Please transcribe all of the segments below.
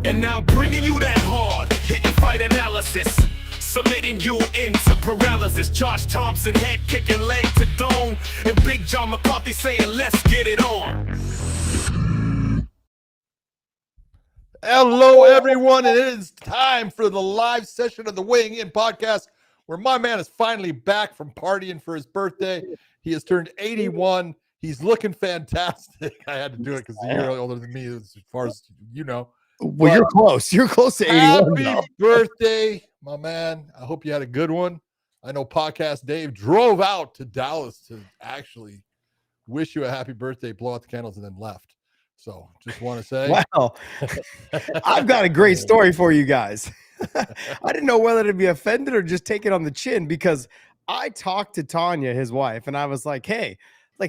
And now bringing you that hard hitting fight analysis, submitting you into paralysis. Josh Thompson head kicking leg to dome, and Big John McCarthy saying let's get it on. Hello, everyone, and it is time for the live session of the Weighing In podcast, where my man is finally back from partying for his birthday. He has turned 81. He's looking fantastic. I had to do it because he's a year older than me, as far as you know. Well, you're close. You're close to 81. Happy birthday, my man. I hope you had a good one. I know Podcast Dave drove out to Dallas to actually wish you a happy birthday, blow out the candles, and then left. So just want to say, wow, I've got a great story for you guys. I didn't know whether to be offended or just take it on the chin, because I talked to Tanya, his wife, and I was like, hey,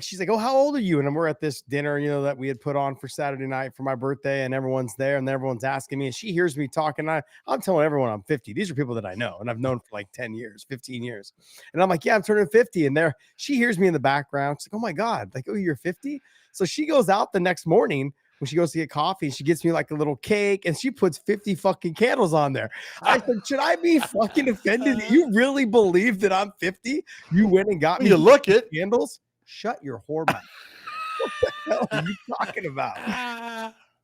she's like, oh, how old are you? And we're at this dinner, that we had put on for Saturday night for my birthday, and everyone's there and everyone's asking me, and she hears me talking. I'm telling everyone I'm 50. These are people that I know and I've known for like 10 years, 15 years. And I'm like, yeah, I'm turning 50. And she hears me in the background. She's like, oh my God, oh, you're 50? So she goes out the next morning when she goes to get coffee. She gets me like a little cake and she puts 50 fucking candles on there. I said, should I be fucking offended? You really believe that I'm 50? You went and got me. You look it. Candles? Shut your whore mouth. What the hell are you talking about?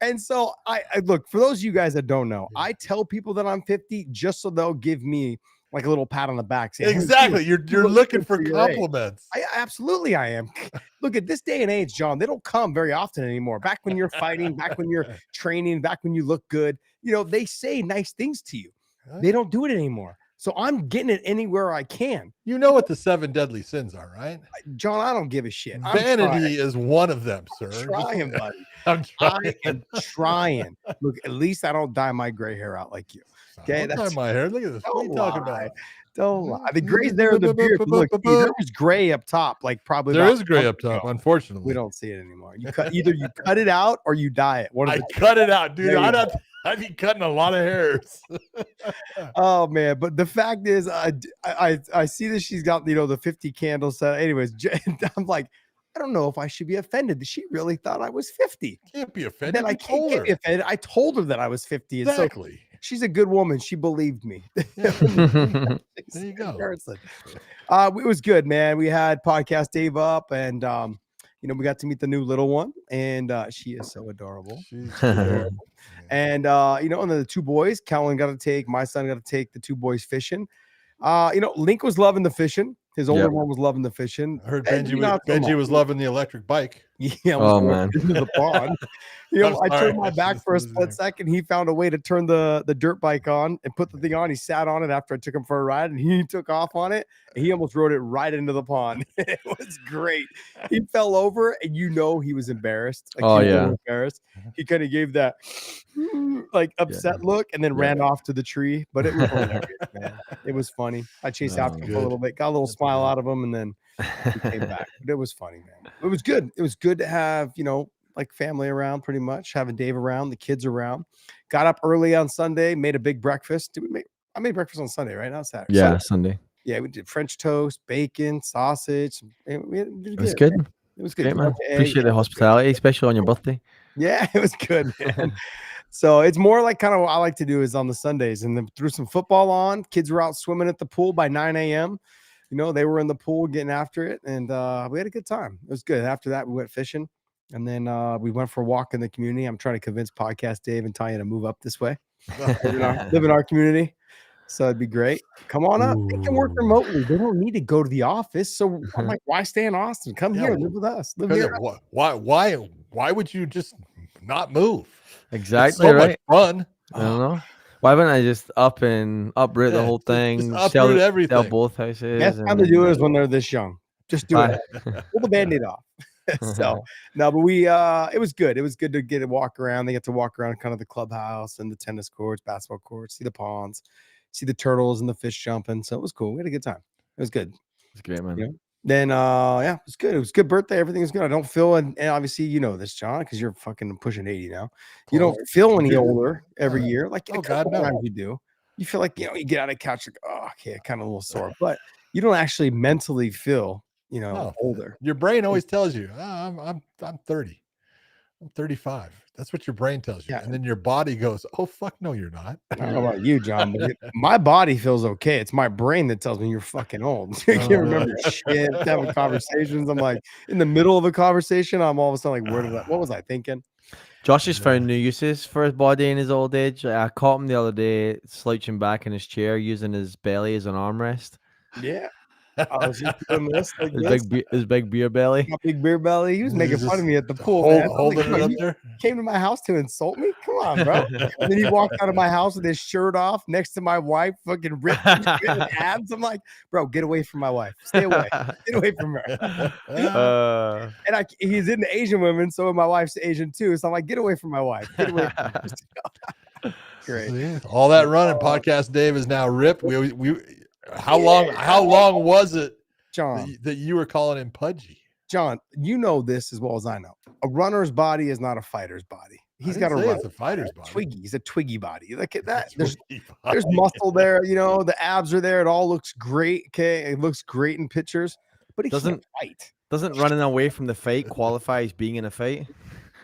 And so I look, for those of you guys that don't know, I tell people that I'm 50 just so they'll give me like a little pat on the back. Saying, exactly. Hey, you're looking for compliments. Absolutely I am. Look, at this day and age, John, they don't come very often anymore. Back when you're fighting, back when you're training, back when you look good, they say nice things to you. They don't do it anymore. So I'm getting it anywhere I can. You know what the 7 deadly sins are, right? John, I don't give a shit. Vanity is one of them, sir. I'm trying, buddy. I'm trying. I am trying. Look, at least I don't dye my gray hair out like you. Okay, that's my hair. Look at this. What are you talking about? Don't lie. The gray's there in the beard. Look, there was gray up top, like probably. There is gray up top. Unfortunately, we don't see it anymore. Either you cut it out or you dye it. I cut it out, dude. I'd be cutting a lot of hairs. Oh man, but the fact is, I see that she's got the 50 candles set. Anyways, I'm like, I don't know if I should be offended. She really thought I was 50. Can't be offended. Then I can't be offended. I told her that I was 50. Exactly. So she's a good woman. She believed me. There you go. It was good, man. We had Podcast Dave up, and we got to meet the new little one, and she is so adorable. She's adorable. And and then the 2 boys, Calvin got to take, my son got to take the 2 boys fishing. Link was loving the fishing. His older one was loving the fishing. I heard Benji was loving the electric bike. Yeah, man. Into the pond. I turned my back for a split second. He found a way to turn the dirt bike on and put the thing on. He sat on it after I took him for a ride, and he took off on it. And he almost rode it right into the pond. It was great. He fell over, and he was embarrassed. Embarrassed. He kind of gave that upset look, and then ran off to the tree. But it was hilarious, man. It was funny. I chased after him for a little bit, got a little smile out of him, and then he came back. But it was funny, man. It was good. It was good to have family around, pretty much having Dave around, the kids around. Got up early on Sunday, made a big breakfast. I made breakfast on Sunday, right? Not Saturday. Yeah, Sunday. Yeah, we did French toast, bacon, sausage. It was good. It was good. Great, man. Appreciate the hospitality, especially on your birthday. Yeah, it was good, man. So it's more like kind of what I like to do is on the Sundays, and then threw some football on. Kids were out swimming at the pool by 9 a.m. They were in the pool getting after it, and we had a good time. It was good. After that, we went fishing, and then we went for a walk in the community. I'm trying to convince Podcast Dave and Tanya to move up this way, live in our community. So it'd be great. Come on up. They can work remotely. They don't need to go to the office. So I'm like, why stay in Austin? Come here, live with us. Live here. Why would you just not move? Exactly. It's so much fun. I don't know. Why wouldn't I just uproot the whole thing? Uproot everything. Sell both houses. Best time to do it is when they're this young. Just do it. Pull the Band-Aid off. So no, but it was good. It was good to get a walk around. They get to walk around kind of the clubhouse and the tennis courts, basketball courts, see the ponds, see the turtles and the fish jumping. So it was cool. We had a good time. It was good. It's great, man. Then it was good. It was a good birthday. Everything was good. I don't feel, and obviously you know this, John, because you're fucking pushing 80 now. You don't feel any older every year. Like a couple times you do. You feel like you get out of the couch like, oh, okay, kind of a little sore, but you don't actually mentally feel older. Your brain always tells you, I'm 30. I'm 35. That's what your brain tells you. Yeah. And then your body goes, oh, fuck, no, you're not. I don't know about you, John, but my body feels okay. It's my brain that tells me you're fucking old. I can't remember shit. Having conversations. I'm like in the middle of a conversation. I'm all of a sudden like, what was I thinking? Josh has found new uses for his body in his old age. I caught him the other day slouching back in his chair, using his belly as an armrest. Yeah. I was just doing this like this. His big beer belly. My big beer belly. He was making fun of me at the pool. Holding it up there. Came to my house to insult me? Come on, bro. And then he walked out of my house with his shirt off next to my wife, fucking ripped abs. I'm like, bro, get away from my wife. Stay away. Get away from her. And he's into Asian women, so my wife's Asian too. So I'm like, get away from my wife. Get away from her. Great. See, all that running podcast Dave is now ripped. How long was it, John, that you were calling him pudgy? John, you know this as well as I know. A runner's body is not a fighter's body. He's got it's a fighter's body. Twiggy. He's a twiggy body. Look at that. There's muscle there. You know, the abs are there. It all looks great. Okay, it looks great in pictures, but he can't fight. Doesn't running away from the fight qualify as being in a fight?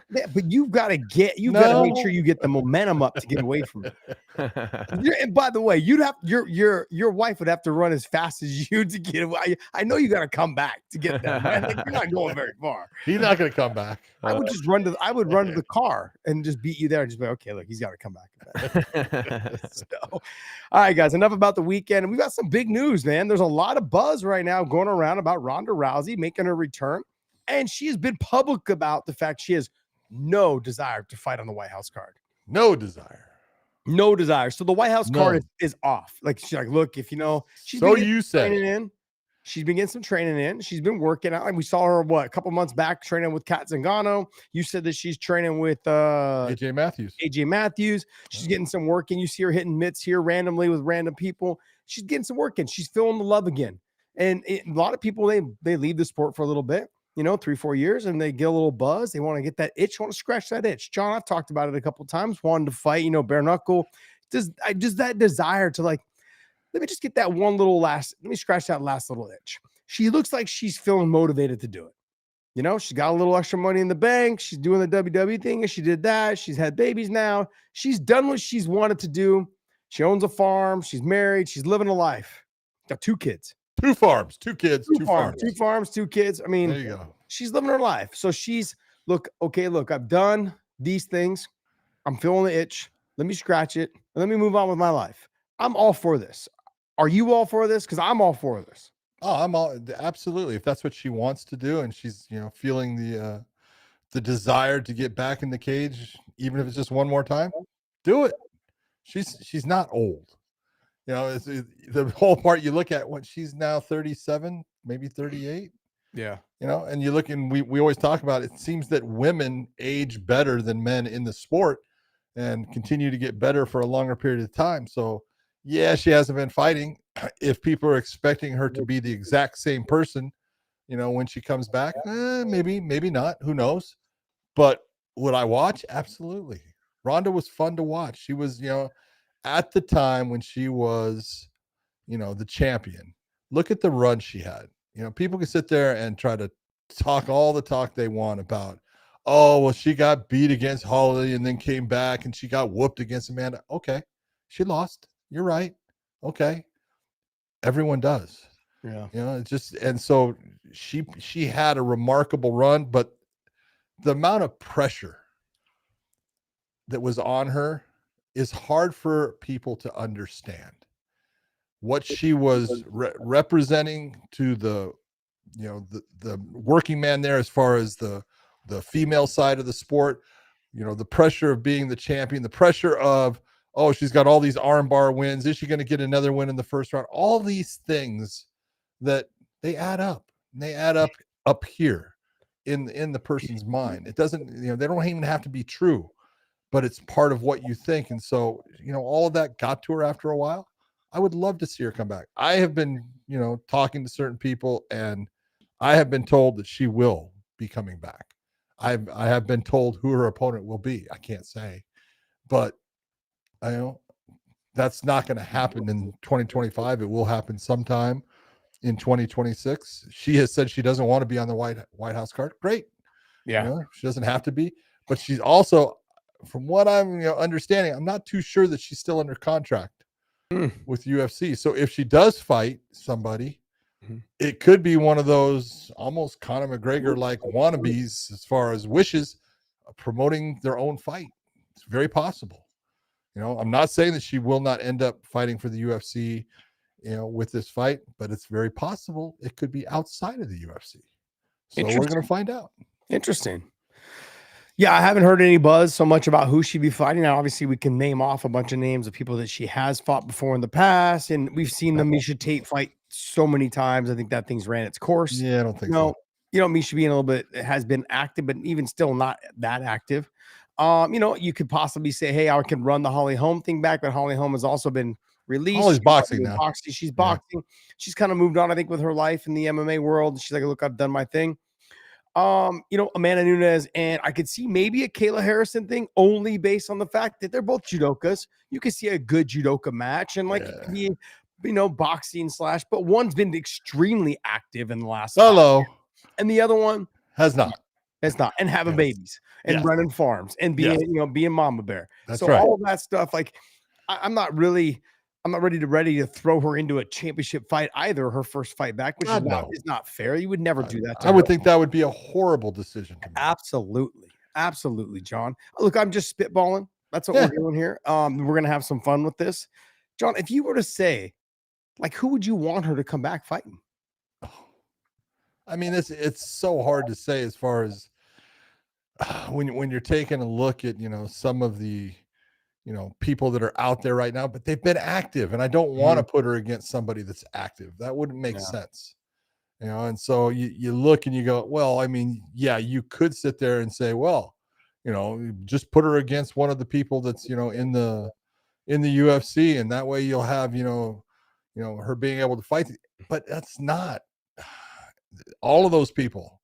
Yeah, but you've got to make sure you get the momentum up to get away from it. And by the way, your wife would have to run as fast as you to get away. I know you got to come back to get that. Man. Like, you're not going very far. He's not going to come back. I would just run to the car and just beat you there and just be like, okay, look, he's got to come back. So, all right, guys, enough about the weekend. And we got some big news, man. There's a lot of buzz right now going around about Ronda Rousey making her return, and she has been public about the fact she has no desire to fight on the White House card. No desire. So the White House card is off. Like, she's like, look, if you know, she's she's been getting some training in. She's been working out. Like, we saw her a couple months back training with Kat Zingano. You said that she's training with AJ Matthews. She's getting some work in. You see her hitting mitts here randomly with random people. She's getting some work in. She's feeling the love again. And a lot of people, they leave the sport for a little bit. 3-4 years, and they get a little buzz. They want to get that itch, want to scratch that itch. John, I've talked about it a couple of times, wanting to fight, bare knuckle. Just that desire to, like, let me just get that let me scratch that last little itch. She looks like she's feeling motivated to do it. She's got a little extra money in the bank. She's doing the WWE thing, and she did that. She's had babies now. She's done what she's wanted to do. She owns a farm. She's married. She's living a life. Got 2 kids. 2 farms, 2 kids, 2 farms. 2 farms, 2 kids. I mean, there you go. She's living her life. So she's, look, I've done these things. I'm feeling the itch. Let me scratch it. And let me move on with my life. I'm all for this. Are you all for this? Because I'm all for this. Oh, I'm all absolutely. If that's what she wants to do, and she's, feeling the desire to get back in the cage, even if it's just one more time, do it. She's not old. It's the whole part you look at when she's now 37, maybe 38. Yeah. And you look, and we always talk about it seems that women age better than men in the sport and continue to get better for a longer period of time. So, yeah, she hasn't been fighting. If people are expecting her to be the exact same person, when she comes back, maybe not. Who knows? But would I watch? Absolutely. Ronda was fun to watch. She was, at the time when she was, the champion. Look at the run she had. People can sit there and try to talk all the talk they want about, oh, well, she got beat against Holly and then came back and she got whooped against Amanda. Okay. She lost. You're right. Okay. Everyone does. Yeah. It's just, and so she had a remarkable run, but the amount of pressure that was on her is hard for people to understand. What she was representing to the working man there, as far as the female side of the sport, the pressure of being the champion, the pressure of, oh, she's got all these armbar wins. Is she going to get another win in the first round? All these things that they add up, and they add up here in the person's mind. It doesn't, they don't even have to be true, but it's part of what you think. And so, all of that got to her after a while. I would love to see her come back. I have been, talking to certain people, and I have been told that she will be coming back. I have been told who her opponent will be. I can't say, but I know that's not going to happen in 2025. It will happen sometime in 2026. She has said she doesn't want to be on the White House card. Great. Yeah. She doesn't have to be, but she's also, from what I'm understanding, I'm not too sure that she's still under contract with UFC. So if she does fight somebody, it could be one of those almost Conor McGregor like wannabes as far as wishes promoting their own fight. It's very possible. I'm not saying that she will not end up fighting for the UFC, with this fight, but it's very possible it could be outside of the UFC. So we're going to find out. Interesting. Yeah, I haven't heard any buzz so much about who she'd be fighting. Now, obviously, we can name off a bunch of names of people that she has fought before in the past, and we've seen the Miesha Tate fight so many times. I think that thing's ran its course. Yeah, I don't think so. Miesha being a little bit has been active, but even still not that active. You could possibly say, hey, I can run the Holly Holm thing back, but Holly Holm has also been released. Holly's boxing now. She's boxing. She's kind of moved on, I think, with her life in the MMA world. She's like, look, I've done my thing. Amanda Nunes, and I could see maybe a Kayla Harrison thing only based on the fact that they're both judokas. You could see a good judoka match, and it could be, boxing / but one's been extremely active in the last. And the other one has not, and having babies and running farms and being, being mama bear. That's so right. All of that stuff, I'm not ready to throw her into a championship fight either. Her first fight back, which is not fair. You would never do that. I would think that would be a horrible decision to make. Absolutely, John. Look, I'm just spitballing. That's what we're doing here. We're gonna have some fun with this, John. If you were to say, who would you want her to come back fighting? I mean, it's so hard to say as far as when you're taking a look at some of the people that are out there right now, but they've been active, and I don't want to put her against somebody that's active. That wouldn't make sense, and so you look and you go, well, I mean, yeah, you could sit there and say, well, just put her against one of the people that's in the UFC, and that way you'll have her being able to fight, but that's not all of those people.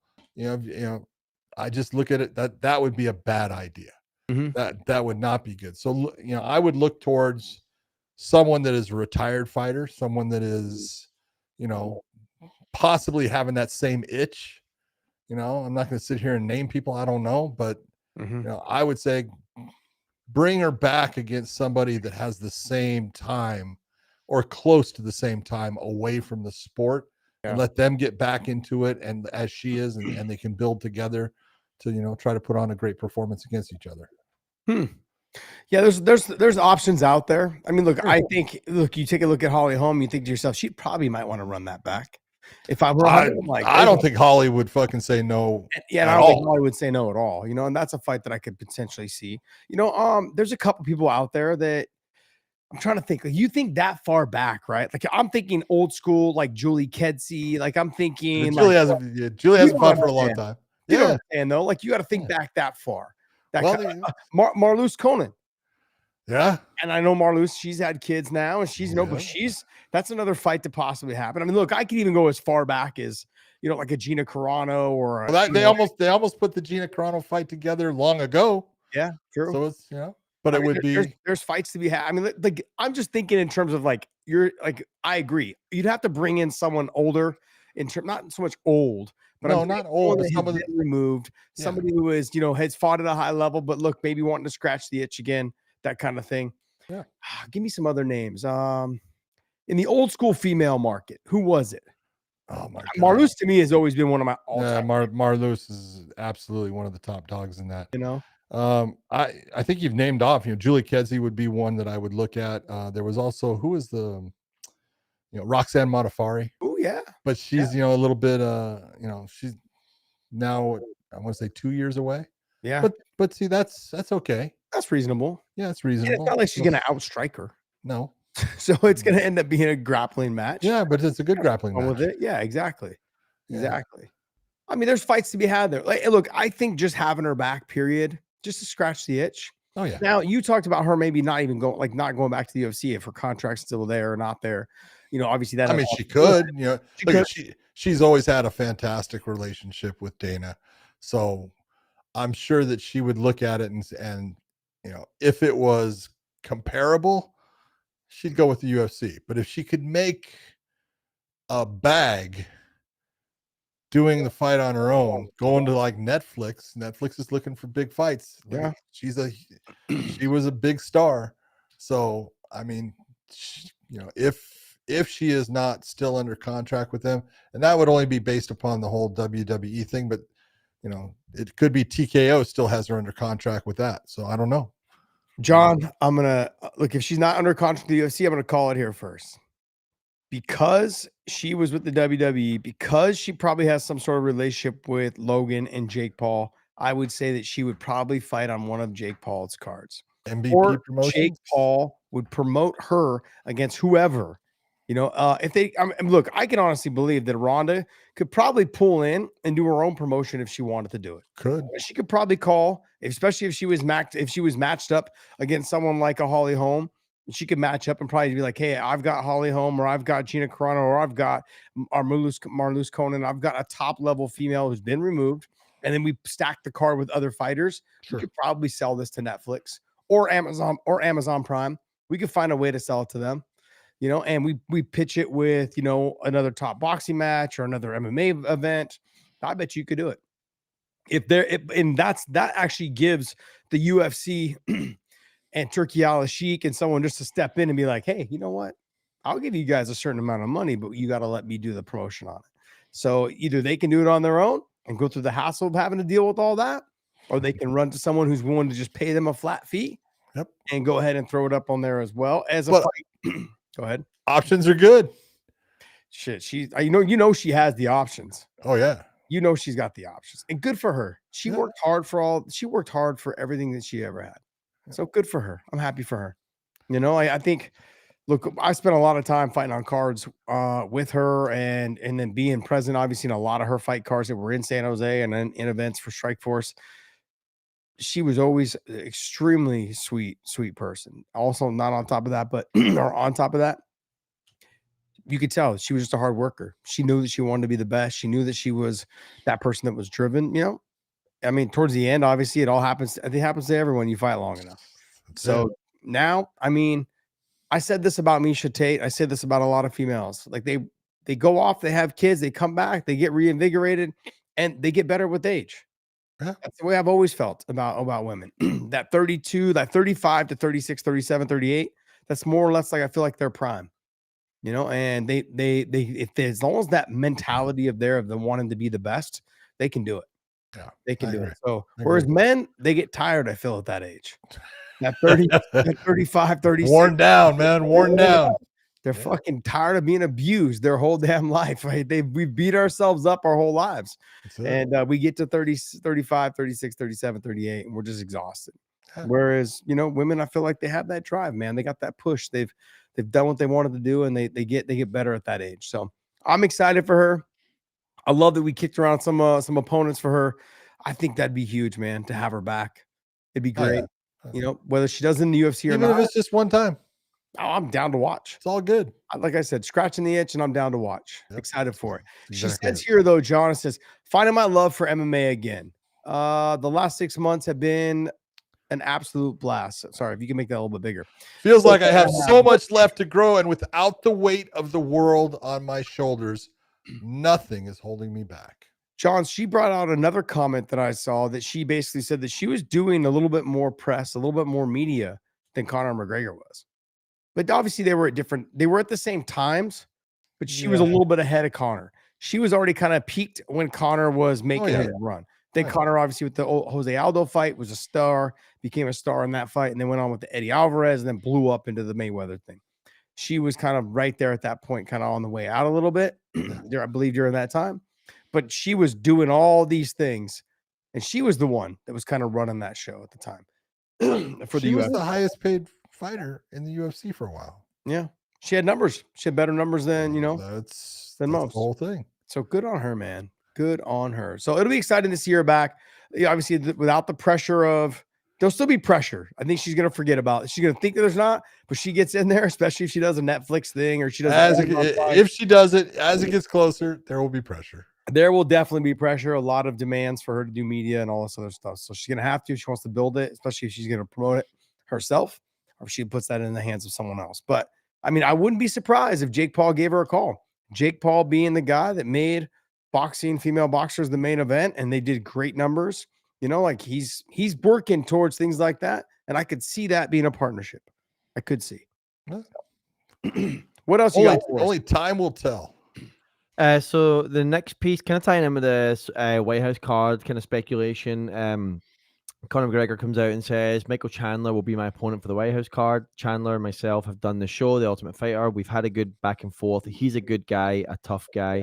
I just look at it that would be a bad idea. That would not be good. So, I would look towards someone that is a retired fighter, someone that is, possibly having that same itch. I'm not going to sit here and name people. I don't know, but, I would say bring her back against somebody that has the same time or close to the same time away from the sport and let them get back into it. And as she is, and they can build together to, try to put on a great performance against each other. Yeah, there's options out there. I mean, look, I think you take a look at Holly Holm, you think to yourself, she probably might want to run that back. If I were, I don't think Holly would fucking say no. Yeah, I don't think Holly would say no at all. And that's a fight that I could potentially see. There's a couple people out there that I'm trying to think. You think that far back, right? I'm thinking old school, like Julie Kedzie. I'm thinking Julie hasn't fought for a long time. You know what I'm saying, though? You got to think back that far. Marloes Conan. Yeah. And I know Marloes, she's had kids now, and she's, but that's another fight to possibly happen. I mean, look, I could even go as far back as, like a Gina Carano or they almost put the Gina Carano fight together long ago. Yeah, true. So it's, but it would be, there's fights to be had. I mean, I'm just thinking in terms of I agree. You'd have to bring in someone older not so much old, but not old, but somebody removed, somebody who is, has fought at a high level, but look, maybe wanting to scratch the itch again, that kind of thing. Yeah. Give me some other names. In the old school female market, who was it? Oh my God. Marloes to me has always been one of my all-time. Marloes is absolutely one of the top dogs in that. I think you've named off, Julie Kedzie would be one that I would look at. There was also, who is the Roxanne Modafferi. Oh yeah. But she's, a little bit, she's now, I want to say 2 years away. Yeah. But see, that's okay. That's reasonable. Yeah, it's reasonable. And it's not like she's going to outstrike her. No. So it's going to end up being a grappling match. Yeah, but it's a good grappling match. With it. Yeah, exactly. Exactly. I mean, there's fights to be had there. Look, I think just having her back, period, just to scratch the itch. Oh yeah. Now you talked about her maybe not even going, not going back to the UFC if her contract's still there or not there. Obviously that. I mean, she could. She's always had a fantastic relationship with Dana, so I'm sure that she would look at it and if it was comparable, she'd go with the UFC. But if she could make a bag doing the fight on her own, going to like Netflix. Netflix is looking for big fights. Yeah. She was a big star. So, I mean, if she is not still under contract with them, and that would only be based upon the whole WWE thing, but it could be TKO still has her under contract with that. So I don't know. John, I'm gonna look, if she's not under contract with the UFC, I'm gonna call it here first. Because she was with the WWE, because she probably has some sort of relationship with Logan and Jake Paul, I would say that she would probably fight on one of Jake Paul's cards. MVP Or promotions. Jake Paul would promote her against whoever. If they look, I can honestly believe that Ronda could probably pull in and do her own promotion if she wanted to do it. Could. She could probably call, especially if she was matched up against someone like a Holly Holm. She could match up and probably be like, hey, I've got Holly Holm, or I've got Gina Carano, or I've got Marloes Conan. I've got a top level female who's been removed. And then we stack the card with other fighters. Sure. We could probably sell this to Netflix or Amazon Prime. We could find a way to sell it to them, and we pitch it with, another top boxing match or another MMA event. I bet you could do it. That actually gives the UFC and Turkey Al-Sheikh and someone just to step in and be like, hey, you know what? I'll give you guys a certain amount of money, but you got to let me do the promotion on it. So either they can do it on their own and go through the hassle of having to deal with all that, or they can run to someone who's willing to just pay them a flat fee. Yep. And go ahead and throw it up on there as well as a fight. Go ahead. Options are good. Shit, she has the options. Oh yeah. She's got the options, and good for her. She worked hard for everything that she ever had. So good for her. I'm happy for her. I think, look, I spent a lot of time fighting on cards with her and then being present, obviously, in a lot of her fight cards that were in San Jose and then in events for Strikeforce. She was always extremely sweet person. Also, not on top of that, but or on top of that, you could tell she was just a hard worker. She knew that she wanted to be the best. She knew that she was that person that was driven. I mean, towards the end, obviously, it all happens. I think it happens to everyone you fight long enough. So now, I mean, I said this about Miesha Tate. I said this about a lot of females. Like they go off, they have kids, they come back, they get reinvigorated, and they get better with age. Yeah. That's the way I've always felt about women. That 32, that 35 to 36, 37, 38, that's more or less like I feel like their prime. And they if as long as that mentality of them wanting to be the best, they can do it. Yeah. They can do agree. it. So whereas men, they get tired, I feel, at that age. That 30, that 35, 36. Worn down, man. Worn down. They're fucking tired of being abused their whole damn life. Right? We beat ourselves up our whole lives. And we get to 30, 35, 36, 37, 38, and we're just exhausted. Yeah. Whereas, women, I feel like they have that drive, man. They got that push. They've done what they wanted to do, and they get better at that age. So I'm excited for her. I love that we kicked around some opponents for her. I think that'd be huge, man, to have her back. It'd be great. Whether she does in the UFC or even not. If it's just one time. Oh, I'm down to watch. It's all good. Like I said, scratching the itch, and I'm down to watch. Yep. Excited for it. Exactly. She says here, though, John, says, finding my love for MMA again. The last 6 months have been an absolute blast. Sorry, if you can make that a little bit bigger. Feels like I have so much left to grow, and without the weight of the world on my shoulders, nothing is holding me back. John, she brought out another comment that I saw that she basically said that she was doing a little bit more press, a little bit more media than Conor McGregor was. But obviously they were at the same times, but she was a little bit ahead of Conor. She was already kind of peaked when Conor was making his run. Then Conor, obviously, with the Jose Aldo fight, was a star, became a star in that fight, and then went on with the Eddie Alvarez and then blew up into the Mayweather thing. She was kind of right there at that point, kind of on the way out a little bit, I believe, during that time. But she was doing all these things, and she was the one that was kind of running that show at the time. She was the highest paid fighter in the UFC for a while. Yeah. She had numbers. She had better numbers than, that's most. The whole thing. So good on her, man. Good on her. So it'll be exciting to see her back. Obviously, without the pressure of, there'll still be pressure. I think she's going to forget about it. She's going to think that there's not, but she gets in there, especially if she does a Netflix thing or she does. If she does it, as it gets closer, there will be pressure. There will definitely be pressure, a lot of demands for her to do media and all this other stuff. So she's going to have to, if she wants to build it, especially if she's going to promote it herself, or if she puts that in the hands of someone else. But I mean, I wouldn't be surprised if Jake Paul gave her a call. Jake Paul being the guy that made boxing, female boxers, the main event, and they did great numbers. You know, like he's working towards things like that, and I could see that being a partnership. I could see. What else you got for us? Only time will tell. So the next piece, kind of tying in with this White House card, kind of speculation. Conor McGregor comes out and says Michael Chandler will be my opponent for the White House card. Chandler and myself have done the show, The Ultimate Fighter. We've had a good back and forth. He's a good guy, a tough guy.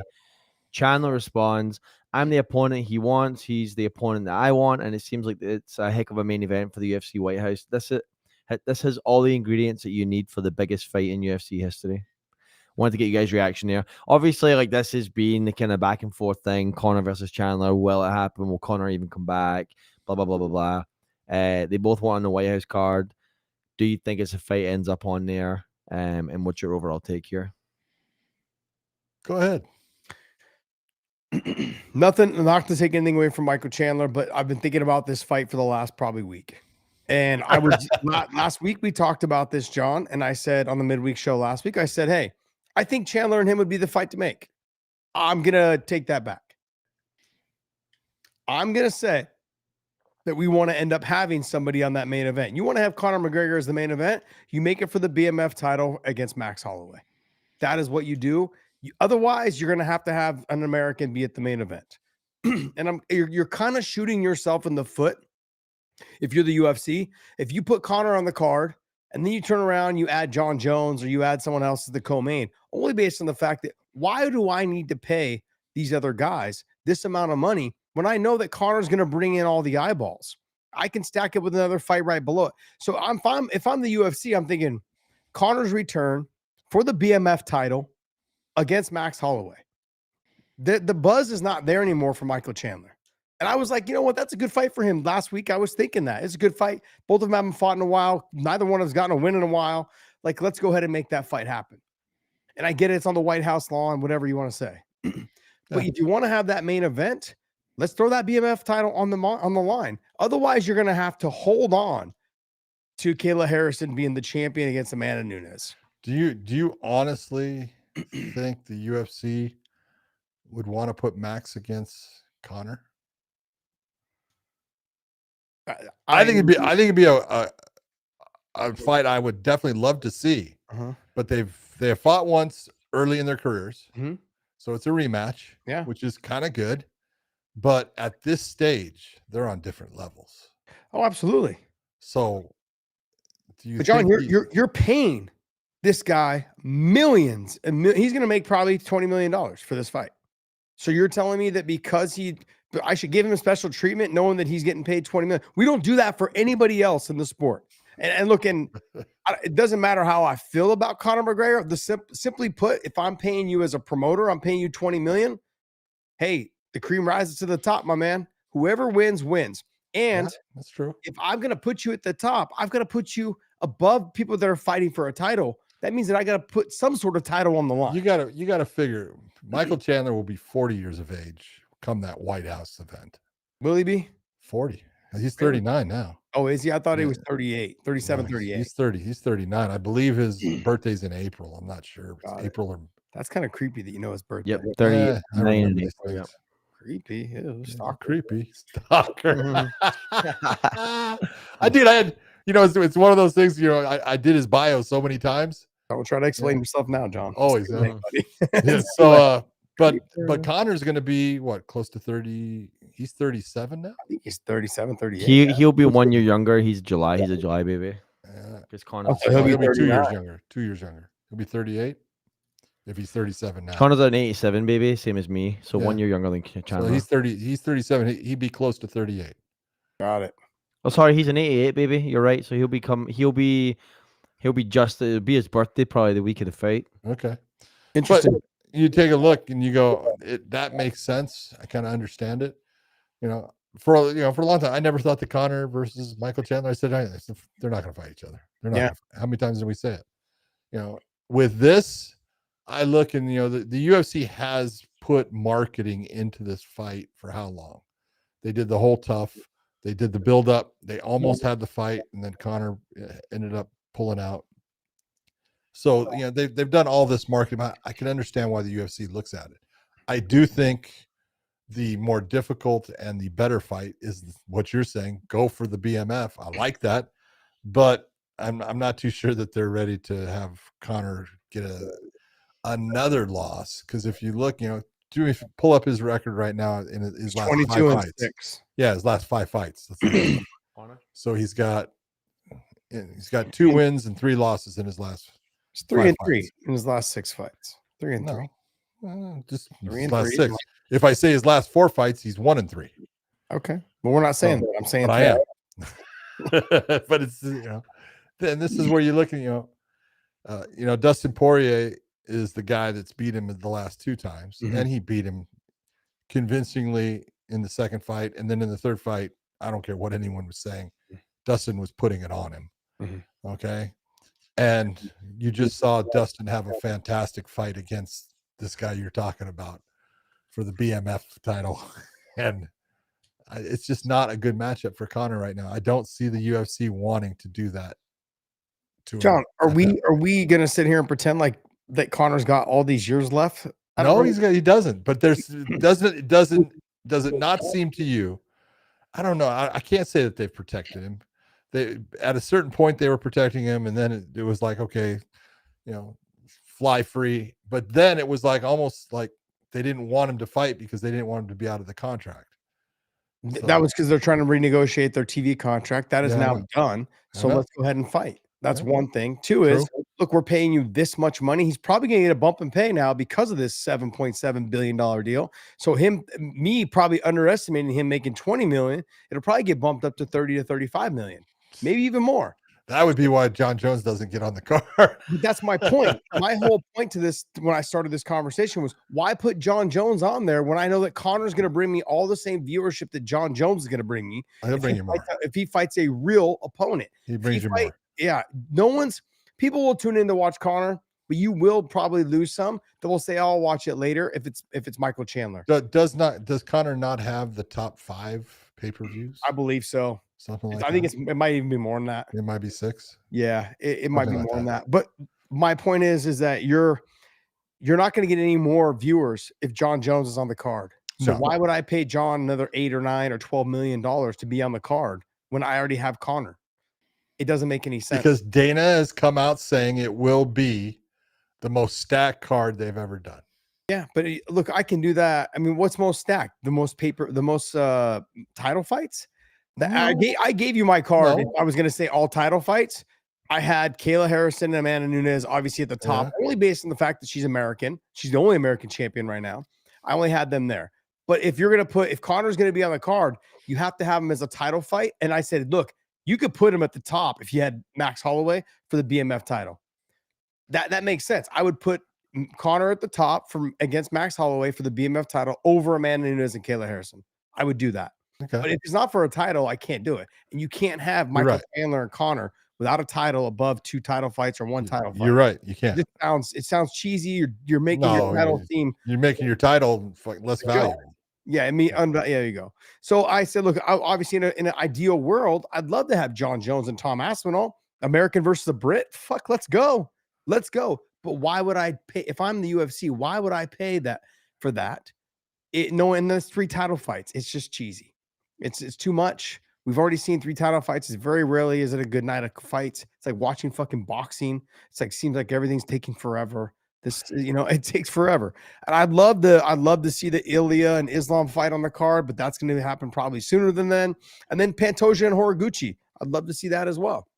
Chandler responds, I'm the opponent he wants. He's the opponent that I want. And it seems like it's a heck of a main event for the UFC White House. This has all the ingredients that you need for the biggest fight in UFC history. Wanted to get you guys' reaction there. Obviously, like, this has been the kind of back and forth thing. Conor versus Chandler. Will it happen? Will Conor even come back? Blah, blah, blah, blah, blah. They both want on the White House card. Do you think it's a fight ends up on there? And what's your overall take here? Go ahead. Nothing, I'm not to take anything away from Michael Chandler, but I've been thinking about this fight for the last probably week. And I was last week we talked about this, John, and I said on the midweek show last week, I said, hey, I think Chandler and him would be the fight to make. I'm gonna take that back. I'm gonna say that we want to end up having somebody on that main event. You want to have Conor McGregor as the main event, you make it for the BMF title against Max Holloway. That is what you do. Otherwise, you're going to have an American be at the main event. And you're kind of shooting yourself in the foot if you're the UFC. If you put Conor on the card and then you turn around, you add Jon Jones or you add someone else as the co-main, only based on the fact that why do I need to pay these other guys this amount of money when I know that Conor's going to bring in all the eyeballs? I can stack it with another fight right below it. So if I'm the UFC, I'm thinking Conor's return for the BMF title against Max Holloway. The buzz is not there anymore for Michael Chandler. And I was like, you know what? That's a good fight for him. Last week, I was thinking that. It's a good fight. Both of them haven't fought in a while. Neither one has gotten a win in a while. Like, let's go ahead and make that fight happen. And I get it. It's on the White House lawn, whatever you want to say. But if you want to have that main event, let's throw that BMF title on the line. Otherwise, you're going to have to hold on to Kayla Harrison being the champion against Amanda Nunes. Do you honestly think the UFC would want to put Max against Conor? I think it'd be a fight I would definitely love to see. But they have fought once early in their careers, so it's a rematch, which is kind of good. But at this stage, they're on different levels. Oh, absolutely. So, do you? But John, think you're paying this guy millions, and he's going to make probably $20 million for this fight. So you're telling me that because I should give him a special treatment, knowing that he's getting paid $20 million? We don't do that for anybody else in the sport. And look, it doesn't matter how I feel about Conor McGregor. Simply put, if I'm paying you as a promoter, I'm paying you $20 million. Hey, the cream rises to the top, my man. Whoever wins, wins. And that's true. If I'm going to put you at the top, I've got to put you above people that are fighting for a title. That means that I got to put some sort of title on the line. You got to figure Michael Chandler will be 40 years of age come that White House event. Will he be 40? He's 39 now. Oh, is he? I thought he was 38, 37, No, 38. He's 30. He's 39. I believe his birthday's in April. I'm not sure. It's April or. That's kind of creepy that you know his birthday. Yep, 39. Creepy. Ew, stalker. Creepy. Stalker. I had, it's one of those things, I did his bio so many times. Don't try to explain yourself now, John. Always. So, but Conor's going to be what, close to 30. He's 37 now. I think he's 37, 38. He'll be 1 year younger. He's July. He's a July baby. Because Conor. He'll be 2 years younger. 2 years younger. He'll be 38 if he's 37 now. Conor's an 87 baby, same as me. So 1 year younger than Chandler. So he's 30. He's 37. He'd be close to 38. Got it. Oh, sorry, he's an 88 baby. You're right. So he'll be just. It'll be his birthday probably the week of the fight. Okay. Interesting. But you take a look and you go, that makes sense. I kind of understand it. For a long time, I never thought the Conor versus Michael Chandler. I said they're not going to fight each other. They're not. How many times did we say it? With this, I look and the UFC has put marketing into this fight for how long? They did the whole tough. They did the build up. They almost had the fight, and then Conor ended up pulling out. So they've done all this marketing. I can understand why the UFC looks at it. I do think the more difficult and the better fight is what you're saying. Go for the BMF. I like that, but I'm not too sure that they're ready to have Conor get another loss, because if you look, pull up his record right now in his last 22 and fights. 6. Yeah, his last 5 fights. So he's got 2 wins and 3 losses in his last. It's 3 and 3 fights. in his last 6 fights. 3 and 3. Just 3 his and last 3. 6. If I say his last 4 fights, he's 1 and 3. Okay, but we're not saying that. I'm saying but I am. But it's then this is where you look at Dustin Poirier is the guy that's beat him the last 2 times, and he beat him convincingly in the second fight, and then in the third fight, I don't care what anyone was saying, Dustin was putting it on him. Okay, and you just saw Dustin have a fantastic fight against this guy you're talking about for the BMF title, and it's just not a good matchup for Conor right now. I don't see the UFC wanting to do that to him. John, are we gonna sit here and pretend like that Conor's got all these years left? No, he doesn't. But does it not seem to you? I don't know. I can't say that they've protected him. They at a certain point they were protecting him, and then it was like, okay, fly free. But then it was like almost like they didn't want him to fight because they didn't want him to be out of the contract. So, that was because they're trying to renegotiate their TV contract. That is now done. So let's go ahead and fight. That's one thing. 2 is, look, we're paying you this much money. He's probably going to get a bump in pay now because of this $7.7 billion deal. So me probably underestimating him making 20 million, it'll probably get bumped up to 30 to 35 million, maybe even more. That would be why Jon Jones doesn't get on the card. But that's my point. My whole point to this, when I started this conversation, was why put Jon Jones on there when I know that Conor's going to bring me all the same viewership that Jon Jones is going to bring me. If he fights a real opponent, he brings you more. Yeah, people will tune in to watch Conor, but you will probably lose some that will say, "Oh, I'll watch it later." If it's Michael Chandler, does Conor not have the top 5 pay-per-views? I believe so. Something like I think it might even be more than that. It might be 6. Yeah, it might be more than that. But my point is that you're not going to get any more viewers if Jon Jones is on the card. So why would I pay Jon another $8 or $9 or $12 million to be on the card when I already have Conor? It doesn't make any sense. Because Dana has come out saying it will be the most stacked card they've ever done. Yeah, but look, I can do that. I mean, what's most stacked? The most title fights? I gave you my card. No. If I was going to say all title fights, I had Kayla Harrison and Amanda Nunes obviously at the top, only based on the fact that she's American. She's the only American champion right now. I only had them there. But if Conor's going to be on the card, you have to have him as a title fight. And I said, look, you could put him at the top if you had Max Holloway for the BMF title. That makes sense. I would put Conor at the top against Max Holloway for the BMF title over Amanda Nunes and Kayla Harrison. I would do that. Okay. But if it's not for a title, I can't do it. And you can't have Michael Chandler and Conor without a title above 2 title fights or 1 title fight. You're right. You can't. It sounds cheesy. You're making your title team. You're making your title less valuable. Yeah, there you go. So I said, look, obviously in an ideal world, I'd love to have Jon Jones and Tom Aspinall, American versus a Brit. Fuck, let's go. Let's go. But why would I pay if I'm the UFC? Why would I pay that for that? And there's 3 title fights. It's just cheesy. It's too much. We've already seen 3 title fights. It's very rarely is it a good night of fights. It's like watching fucking boxing. It's like seems like everything's taking forever. It takes forever. And I'd love to see the Ilya and Islam fight on the card, but that's going to happen probably sooner than then. And then Pantoja and Horiguchi. I'd love to see that as well.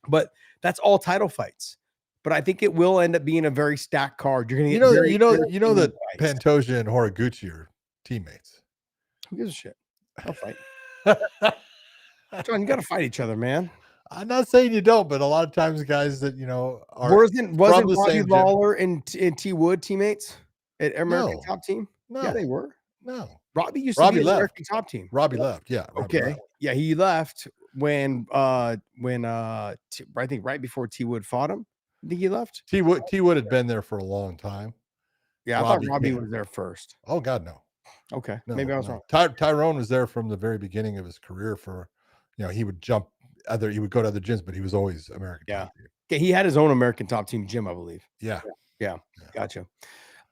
But that's all title fights. But I think it will end up being a very stacked card. You're going to get that Pantoja and Horiguchi are teammates. Who gives a shit? I'll fight. John, you got to fight each other, man. I'm not saying you don't, but a lot of times guys that are wasn't Robbie Lawler and T Wood teammates at American Top Team? No, yeah, they were. No, Robbie used to be at American Top Team. Robbie left. Yeah. Okay. Yeah, he left when I think right before T Wood fought him. I think he left. T Wood had been there for a long time. Yeah, I thought Robbie was there first. Oh God, no. Okay, maybe I was wrong. Tyrone was there from the very beginning of his career. He would jump. He would go to other gyms, but he was always American. Yeah. Okay, he had his own American Top Team gym, I believe. Yeah. Gotcha.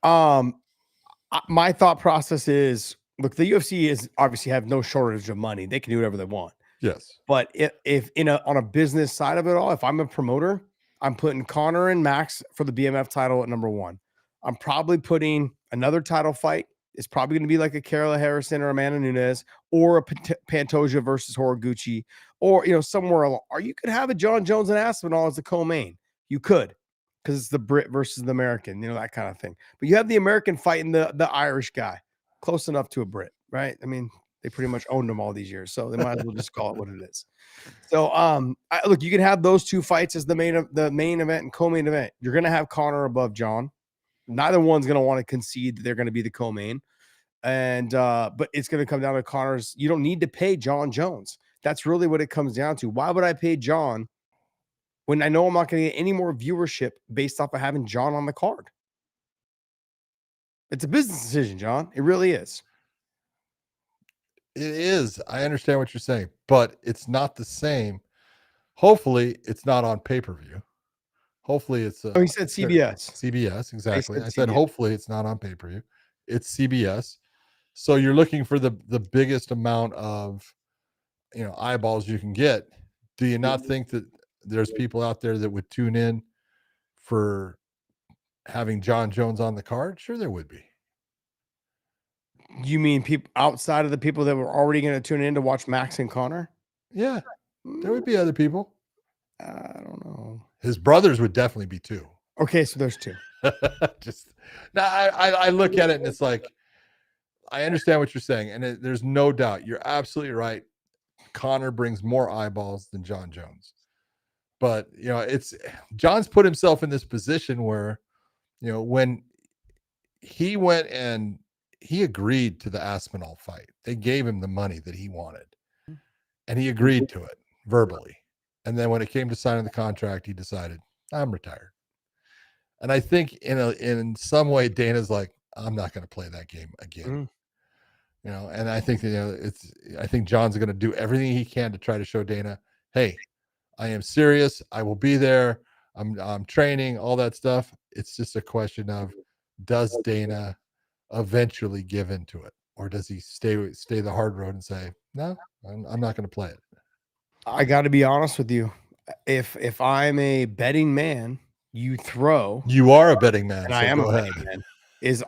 My thought process is look, the UFC is obviously have no shortage of money. They can do whatever they want. Yes. But if on a business side of it all, if I'm a promoter, I'm putting Conor and Max for the BMF title at number 1. I'm probably putting another title fight. It's probably going to be like a Carla Harrison or Amanda Nunes or a Pantoja versus Horiguchi, or somewhere along. Or you could have a Jon Jones and Aspinall as the co-main. You could, because it's the Brit versus the American, that kind of thing. But you have the American fighting the Irish guy, close enough to a Brit, right? I mean, they pretty much owned them all these years, so they might as well just call it what it is. So, look, you can have those two fights as the main event and co-main event. You're going to have Conor above Jon. Neither one's going to want to concede that they're going to be the co-main. And but it's going to come down to Conor's. You don't need to pay Jon Jones. That's really what it comes down to. Why would I pay Jon when I know I'm not going to get any more viewership based off of having Jon on the card? It's a business decision, John. It really is. It is. I understand what you're saying, but it's not the same. Hopefully, it's not on pay-per-view. Hopefully, it's. He said CBS. CBS, exactly. I said CBS. hopefully it's not on pay-per-view. It's CBS. So you're looking for the biggest amount of, eyeballs you can get. Do you not think that there's people out there that would tune in for having Jon Jones on the card? Sure, there would be. You mean people outside of the people that were already going to tune in to watch Max and Conor? Yeah, there would be other people. I don't know. His brothers would definitely be too. Okay, so there's 2. I look at it and it's like, I understand what you're saying, and there's no doubt you're absolutely right. Conor brings more eyeballs than Jon Jones, but it's Jon's put himself in this position where, when he went and he agreed to the Aspinall fight, they gave him the money that he wanted, and he agreed to it verbally. And then when it came to signing the contract, he decided, I'm retired. And I think in some way, Dana's like, I'm not going to play that game again. And I think I think Jon's going to do everything he can to try to show Dana, hey, I am serious. I will be there. I'm training, all that stuff. It's just a question of, does Dana eventually give into it, or does he stay the hard road and say, no, I'm not going to play it? I got to be honest with you. If I'm a betting man, you are a betting man, and so I am go a ahead. betting man.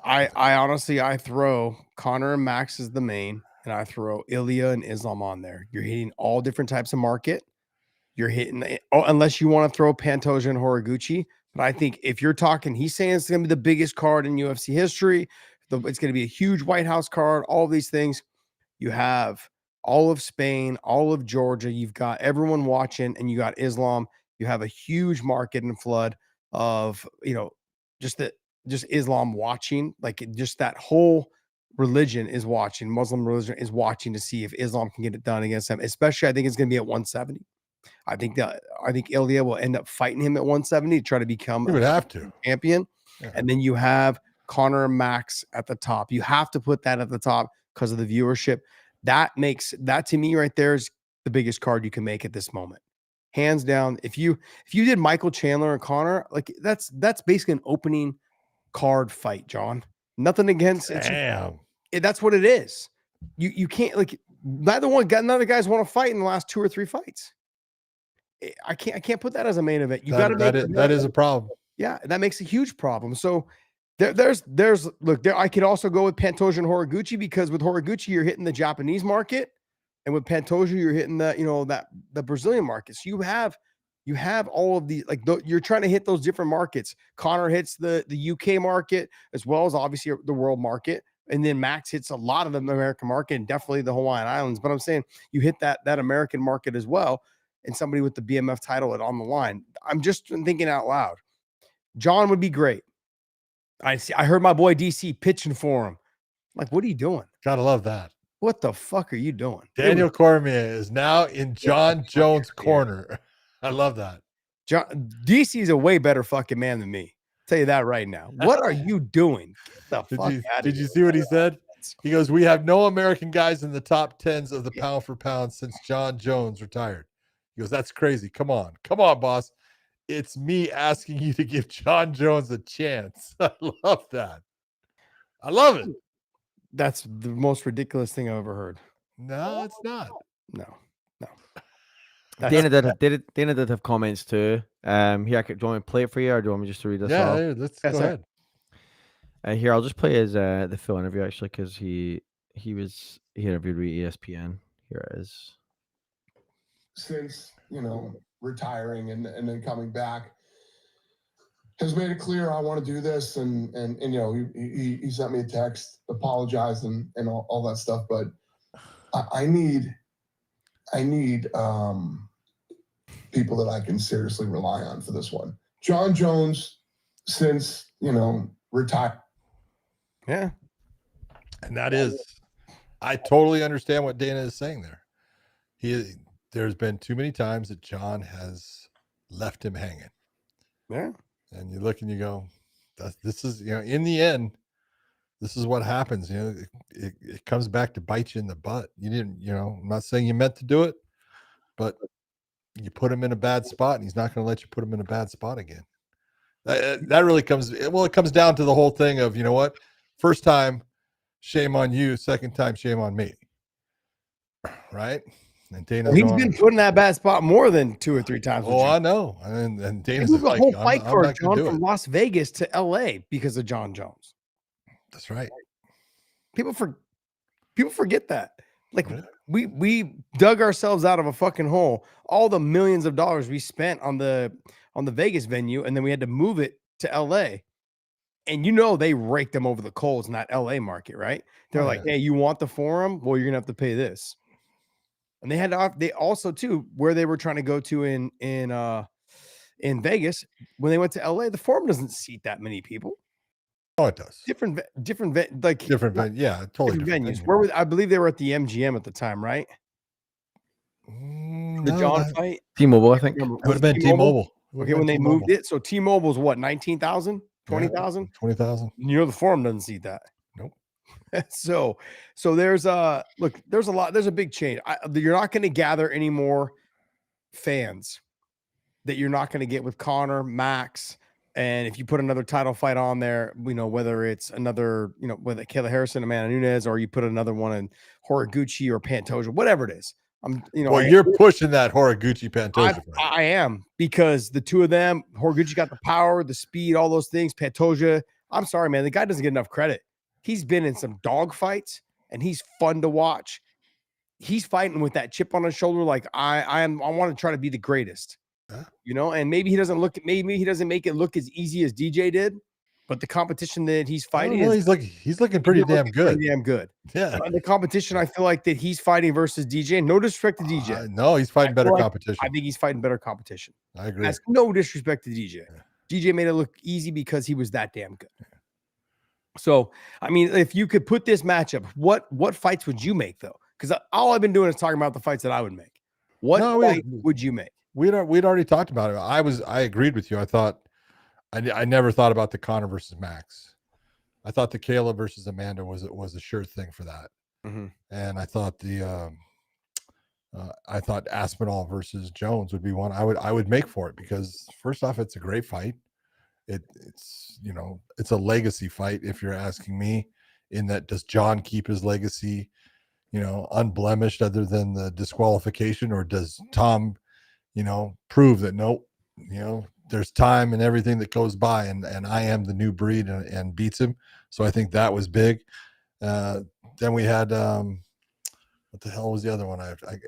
I honestly throw Conor and Max as the main, and I throw Ilya and Islam on there. You're hitting all different types of market. You're hitting unless you want to throw Pantoja and Horiguchi. But I think if you're talking, he's saying it's going to be the biggest card in UFC history. It's going to be a huge White House card. All of these things. You have all of Spain, all of Georgia. You've got everyone watching, and you got Islam. You have a huge market and flood of just Islam watching, like just that whole religion is watching. Muslim religion is watching to see if Islam can get it done against him. Especially, I think it's going to be at 170. I think Ilya will end up fighting him at 170 to try to become have to champion. Yeah. And then you have Conor and Max at the top. You have to put that at the top because of the viewership. That makes that, to me, right there is the biggest card you can make at this moment, hands down. If you did Michael Chandler and Conor, like that's basically an opening card fight, John. Nothing against it. That's what it is. You can't, like, neither guys want to fight in the last 2 or 3 fights. I can't put that as a main event. You got to that is a problem. Yeah, that makes a huge problem. So there's look there. I could also go with Pantoja and Horiguchi, because with Horiguchi you're hitting the Japanese market, and with Pantoja you're hitting the Brazilian market. So you have all of the, like, you're trying to hit those different markets. Conor hits the UK market as well as obviously the world market, and then Max hits a lot of the American market and definitely the Hawaiian Islands. But I'm saying you hit that American market as well, and somebody with the BMF title on the line. I'm just thinking out loud. Jon would be great. I heard my boy DC pitching for him. Like, what are you doing? Gotta love that. What the fuck are you doing? Daniel Cormier is now in Jon Jones' corner. I love that. DC is a way better fucking man than me. I'll tell you that right now. What are you doing? Get the fuck out of here. Did you see what he said? He goes, we have no American guys in the top 10s of the pound for pound since Jon Jones retired. He goes, that's crazy. Come on, boss. It's me asking you to give Jon Jones a chance. I love that. I love it. That's the most ridiculous thing I've ever heard. No, it's not. No. Dana did have comments too. Here, do you want me to play it for you, or do you want me just to read this off? Yeah, let's go That's ahead. Here, I'll just play his the full interview actually, because he interviewed with ESPN. Here it is. Since retiring and then coming back, has made it clear I want to do this, and he sent me a text, apologized and all that stuff. But I need people that I can seriously rely on for this one. Jon Jones, since retired. Yeah. And that is, I totally understand what Dana is saying there. There's been too many times that Jon has left him hanging. Yeah. And you look and you go, this is, in the end, this is what happens. It comes back to bite you in the butt. You didn't, I'm not saying you meant to do it, but you put him in a bad spot, and he's not going to let you put him in a bad spot again. That really comes, it comes down to the whole thing of, what? First time, shame on you. Second time, shame on me. Right? And Dana's he's been put in that bad spot more than 2 or 3 times. Oh, I know. And Dana's the whole fight card, John, from it. Las Vegas to LA because of Jon Jones. That's right. People forget that. Like, we dug ourselves out of a fucking hole. All the millions of dollars we spent on the Vegas venue, and then we had to move it to LA. And they raked them over the coals in that LA market, right? They're like, hey, you want the forum? Well, you're gonna have to pay this. And they also too, where they were trying to go to in Vegas, when they went to LA, the forum doesn't seat that many people. Oh, it does. Different yeah, totally different venues. Venue. I believe they were at the MGM at the time, right? The Jon fight, T-Mobile, I think. It would have been T-Mobile. Okay, when they moved it, so T-Mobile was what, 19,000, 20,000, 20,000. The forum doesn't seat that. Nope. So there's there's a big change. You're not going to gather any more fans that you're not going to get with Conor, Max, and if you put another title fight on there, whether it's another, whether Kayla Harrison, Amanda Nunes, or you put another one in Horiguchi or Pantoja, whatever it is. You're pushing that Horiguchi Pantoja. I am, because the two of them, Horiguchi got the power, the speed, all those things. Pantoja, I'm sorry, man, the guy doesn't get enough credit. He's been in some dog fights, and he's fun to watch. He's fighting with that chip on his shoulder, like I want to try to be the greatest. And maybe he doesn't make it look as easy as DJ did, but the competition that he's fighting, he's looking pretty damn good. Pretty damn good. Yeah. The competition, I feel like that he's fighting versus DJ. No disrespect to DJ. No, he's fighting better competition. I think he's fighting better competition. I agree. That's no disrespect to DJ. DJ made it look easy because he was that damn good. So, I mean, if you could put this matchup, what fights would you make though? Because all I've been doing is talking about the fights that I would make. What fight would you make? We'd already talked about it. I agreed with you. I thought I never thought about the Conor versus Max. I thought the Kayla versus Amanda was a sure thing for that. Mm-hmm. And I thought I thought Aspinall versus Jones would be one I would make for it, because first off, it's a great fight. It's a legacy fight, if you're asking me, in that, does Jon keep his legacy, unblemished other than the disqualification, or does Tom, prove that nope, there's time and everything that goes by, and I am the new breed, and beats him. So I think that was big. Then we had what the hell was the other one?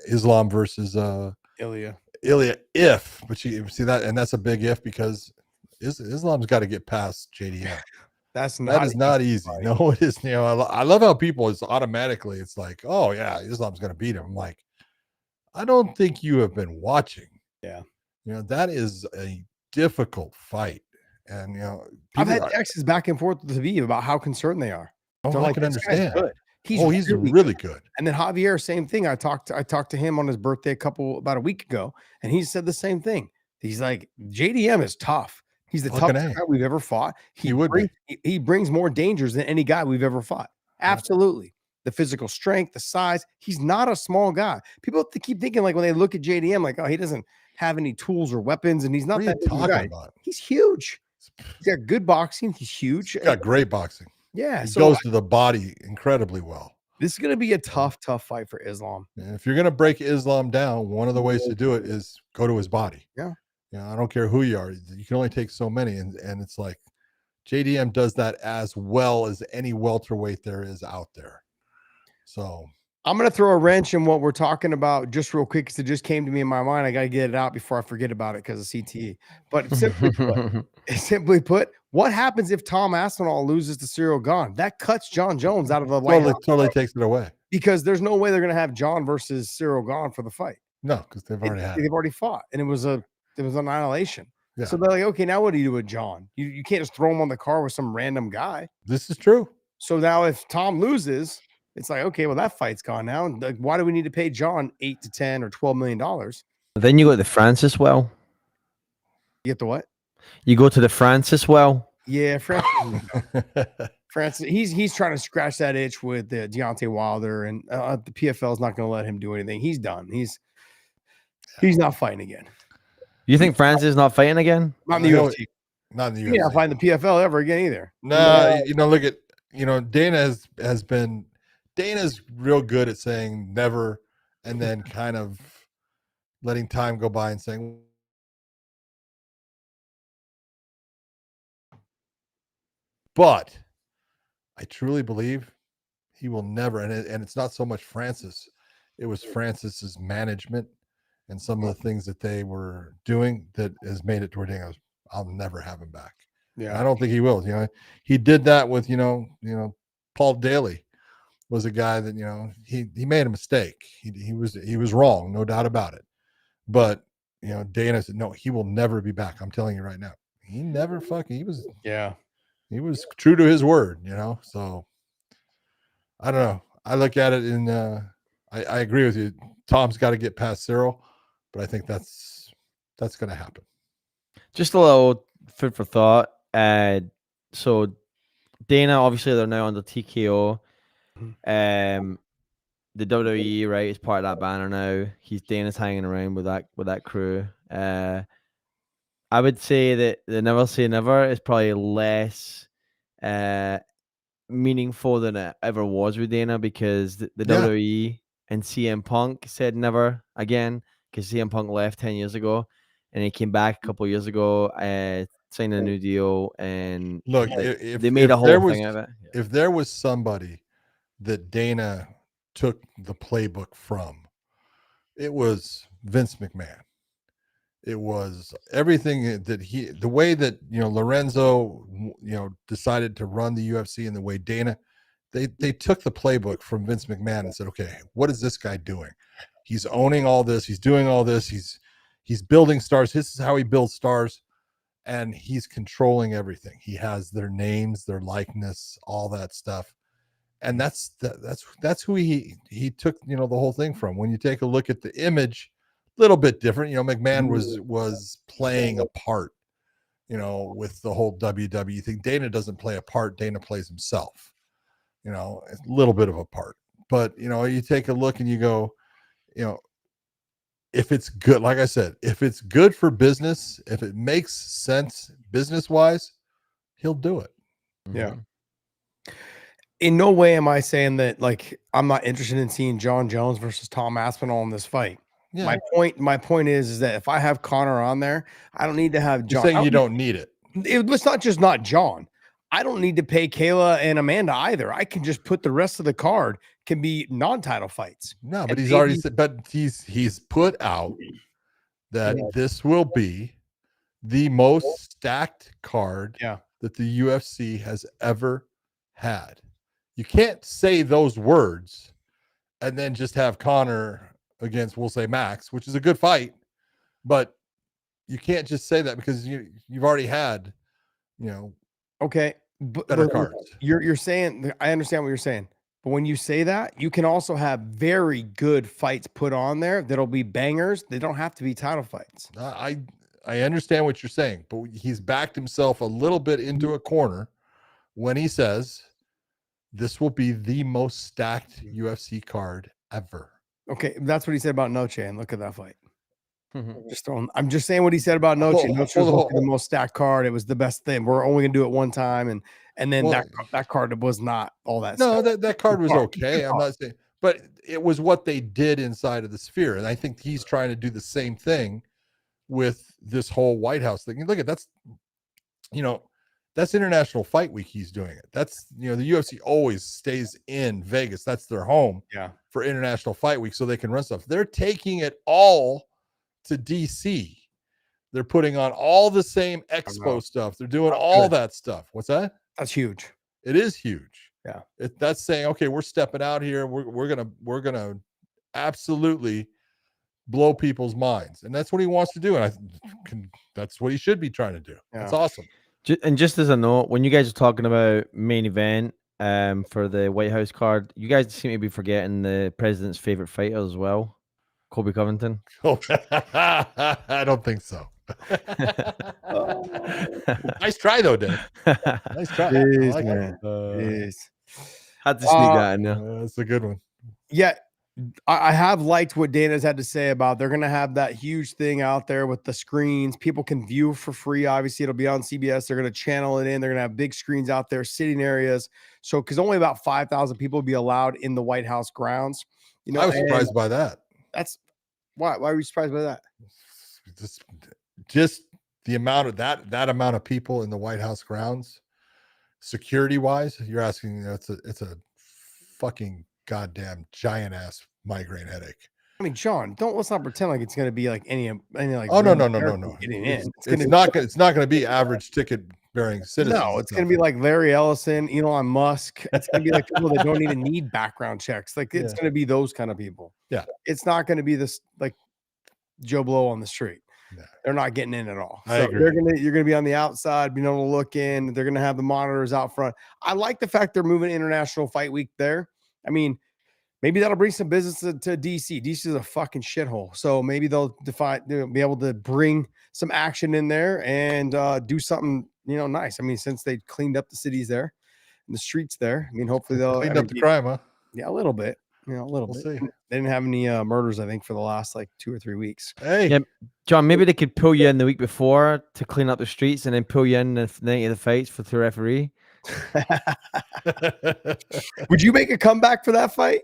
Islam versus Ilya. But you see that, and that's a big if, because Islam's got to get past JDM. That is not easy. Fight. No, it is. I love how people is automatically, it's like, oh yeah, Islam's going to beat him. I'm like, I don't think you have been watching. Yeah. That is a difficult fight. And, I've had texts back and forth with Habib about how concerned they are. Oh, I can understand. Good. He's really good. And then Javier, same thing. I talked to him on his birthday about a week ago, and he said the same thing. He's like, JDM is tough. He's the toughest guy we've ever fought. He brings more dangers than any guy we've ever fought. Absolutely. The physical strength, the size. He's not a small guy. People keep thinking, like, when they look at JDM, like, oh, he doesn't have any tools or weapons, and he's not that big guy. He's huge. He's got good boxing. He's huge. He's got great boxing. Yeah, He so goes to the body incredibly well. this is going to be a tough fight for Islam. And if you're going to break Islam down, one of the ways to do it is go to his body. Yeah. I don't care who you are. You can only take so many. And it's like JDM does that as well as any welterweight there is out there. So I'm going to throw a wrench in what we're talking about just real quick because it just came to me in my mind. I got to get it out before I forget about it because of CTE. But simply put, what happens if Tom Aspinall loses to Cyril Gane? That cuts Jon Jones out of the White House totally takes it away. because there's no way they're going to have Jon versus Cyril Gane for the fight. No, because they've already fought, and it was annihilation. Yeah. So they're like, okay, now what do you do with Jon? You can't just throw him on the car with some random guy. This is true. So now if Tom loses, it's like, okay, well, that fight's gone now. Like, why do we need to pay Jon $8 to $10 or $12 million? Then you go to the Francis well. You get the what? You go to the Francis well. Yeah, Francis. He's trying to scratch that itch with Deontay Wilder, and the PFL is not going to let him do anything. He's done. He's not fighting again. You think Francis is not fighting again? Not in the UFC. Not in the UFC. He's not fighting the PFL ever again either. No, look at Dana has been. Dana's real good at saying never, and then kind of letting time go by and saying. But I truly believe he will never, and it's not so much Francis. It was Francis's management and some of the things that they were doing that has made it to where Dana goes, I'll never have him back. Yeah, I don't think he will. He did that with Paul Daly was a guy that he made a mistake. He was wrong, no doubt about it. But Dana said no, he will never be back. I'm telling you right now, he never he was true to his word. So I don't know. I look at it in I agree with you. Tom's got to get past Cyril, but I think that's going to happen. Just a little food for thought. So Dana, obviously, they're now under TKO. The WWE, right, is part of that banner now. Dana's hanging around with that crew. I would say that the Never Say Never is probably less meaningful than it ever was with Dana because the WWE and CM Punk said never again because CM Punk left 10 years ago and he came back a couple of years ago, signed a new deal, and look, they made a whole thing of it. If there was somebody that Dana took the playbook from, it was Vince McMahon. It was everything that the way that Lorenzo decided to run the UFC and the way Dana, they took the playbook from Vince McMahon and said, okay, what is this guy doing? He's owning all this, he's doing all this, he's building stars. This is how he builds stars, and he's controlling everything. He has their names, their likeness, all that stuff. And that's who he took the whole thing from. When you take a look at the image, little bit different. McMahon was playing a part, with the whole WWE thing. Dana doesn't play a part. Dana plays himself, a little bit of a part. But, you take a look and you go, if it's good, like I said, if it's good for business, if it makes sense business-wise, he'll do it. Yeah. In no way am I saying that, like, I'm not interested in seeing Jon Jones versus Tom Aspinall in this fight. Yeah. My point is that if I have Conor on there, I don't need to have Jon. You're saying you don't need it. It's not just not Jon. I don't need to pay Kayla and Amanda either. I can just put the rest of the card can be non-title fights. No, but he's put out that this will be the most stacked card that the UFC has ever had. You can't say those words and then just have Conor against, we'll say, Max, which is a good fight, but you can't just say that because you've already had, okay, better cards. You're saying, I understand what you're saying, but when you say that, you can also have very good fights put on there that'll be bangers. They don't have to be title fights. I understand what you're saying, but he's backed himself a little bit into a corner when he says this will be the most stacked UFC card ever. Okay, that's what he said about Noche, and look at that fight. I'm just saying what he said about Noche. Hold- Noche was hold- supposed to be the most stacked card. It was the best thing. We're only gonna do it one time, and then Well, that card was not all that. No, stacked. that card was card. okay. I'm not saying, but it was what they did inside of the sphere, and I think he's trying to do the same thing with this whole White House thing. Look at that's, that's International Fight Week. He's doing it. That's the UFC always stays in Vegas. That's their home. Yeah. For International Fight Week, so they can run stuff. They're taking it all to DC. They're putting on all the same expo stuff. They're doing all that stuff. What's that? That's huge. It is huge. Yeah. That's saying, okay, we're stepping out here. We're gonna absolutely blow people's minds, and that's what he wants to do. And that's what he should be trying to do. Yeah. That's awesome. And just as a note, when you guys are talking about main event for the White House card, you guys seem to be forgetting the president's favorite fighter as well, Colby Covington. Oh, I don't think so. Nice try though, Dave. Nice try. Jeez, I like man. it. Had to sneak that in there. That's a good one. Yeah, I have liked what Dana's had to say about they're going to have that huge thing out there with the screens. People can view for free. Obviously, it'll be on CBS. They're going to channel it in. They're going to have big screens out there, sitting areas. So, because only about 5,000 people will be allowed in the White House grounds. I was surprised by that. That's why were you surprised by that? Just the amount of that amount of people in the White House grounds, security wise, you're asking. It's a fucking goddamn giant ass migraine headache. I mean, John, let's not pretend like it's going to be like any like. Oh no. Getting in. It's not going to be average ticket bearing citizens. No, it's going to be like Larry Ellison, Elon Musk. It's going to be like people that don't even need background checks. Like it's going to be those kind of people. Yeah, it's not going to be this like Joe Blow on the street. Yeah. They're not getting in at all. I So agree. you're gonna be on the outside, being able to look in. They're gonna have the monitors out front. I like the fact they're moving International Fight Week there. I mean, maybe that'll bring some business to DC. DC is a fucking shithole. So maybe they'll be able to bring some action in there and do something, nice. I mean, since they cleaned up the cities there and the streets there, I mean, hopefully they'll cleaned up the crime, huh? Yeah, a little bit. A little bit. See. They didn't have any murders, I think, for the last like 2 or 3 weeks. Hey, Yeah, John, maybe they could pull you in the week before to clean up the streets and then pull you in the night of the fights for the referee. Would you make a comeback for that fight?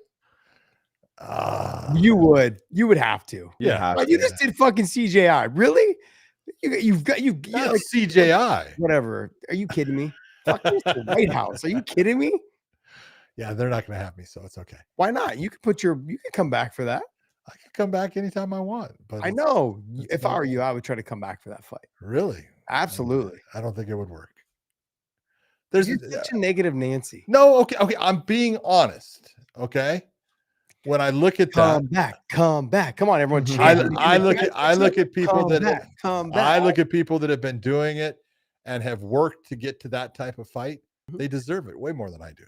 You would. You would have to. Yeah. You just did fucking CJI. Really? You've got Not like, CJI. whatever. Are you kidding me? Fuck this, the White House. Are you kidding me? Yeah, they're not going to have me, so it's okay. Why not? You can come back for that. I can come back anytime I want. But I know. If I were you, I would try to come back for that fight. Really? Absolutely. I don't think it would work. You're such a negative Nancy. No, okay. I'm being honest. Okay. When I look at that, come back. Come on, everyone. I look at people come back. I look at people that have been doing it and have worked to get to that type of fight. They deserve it way more than I do.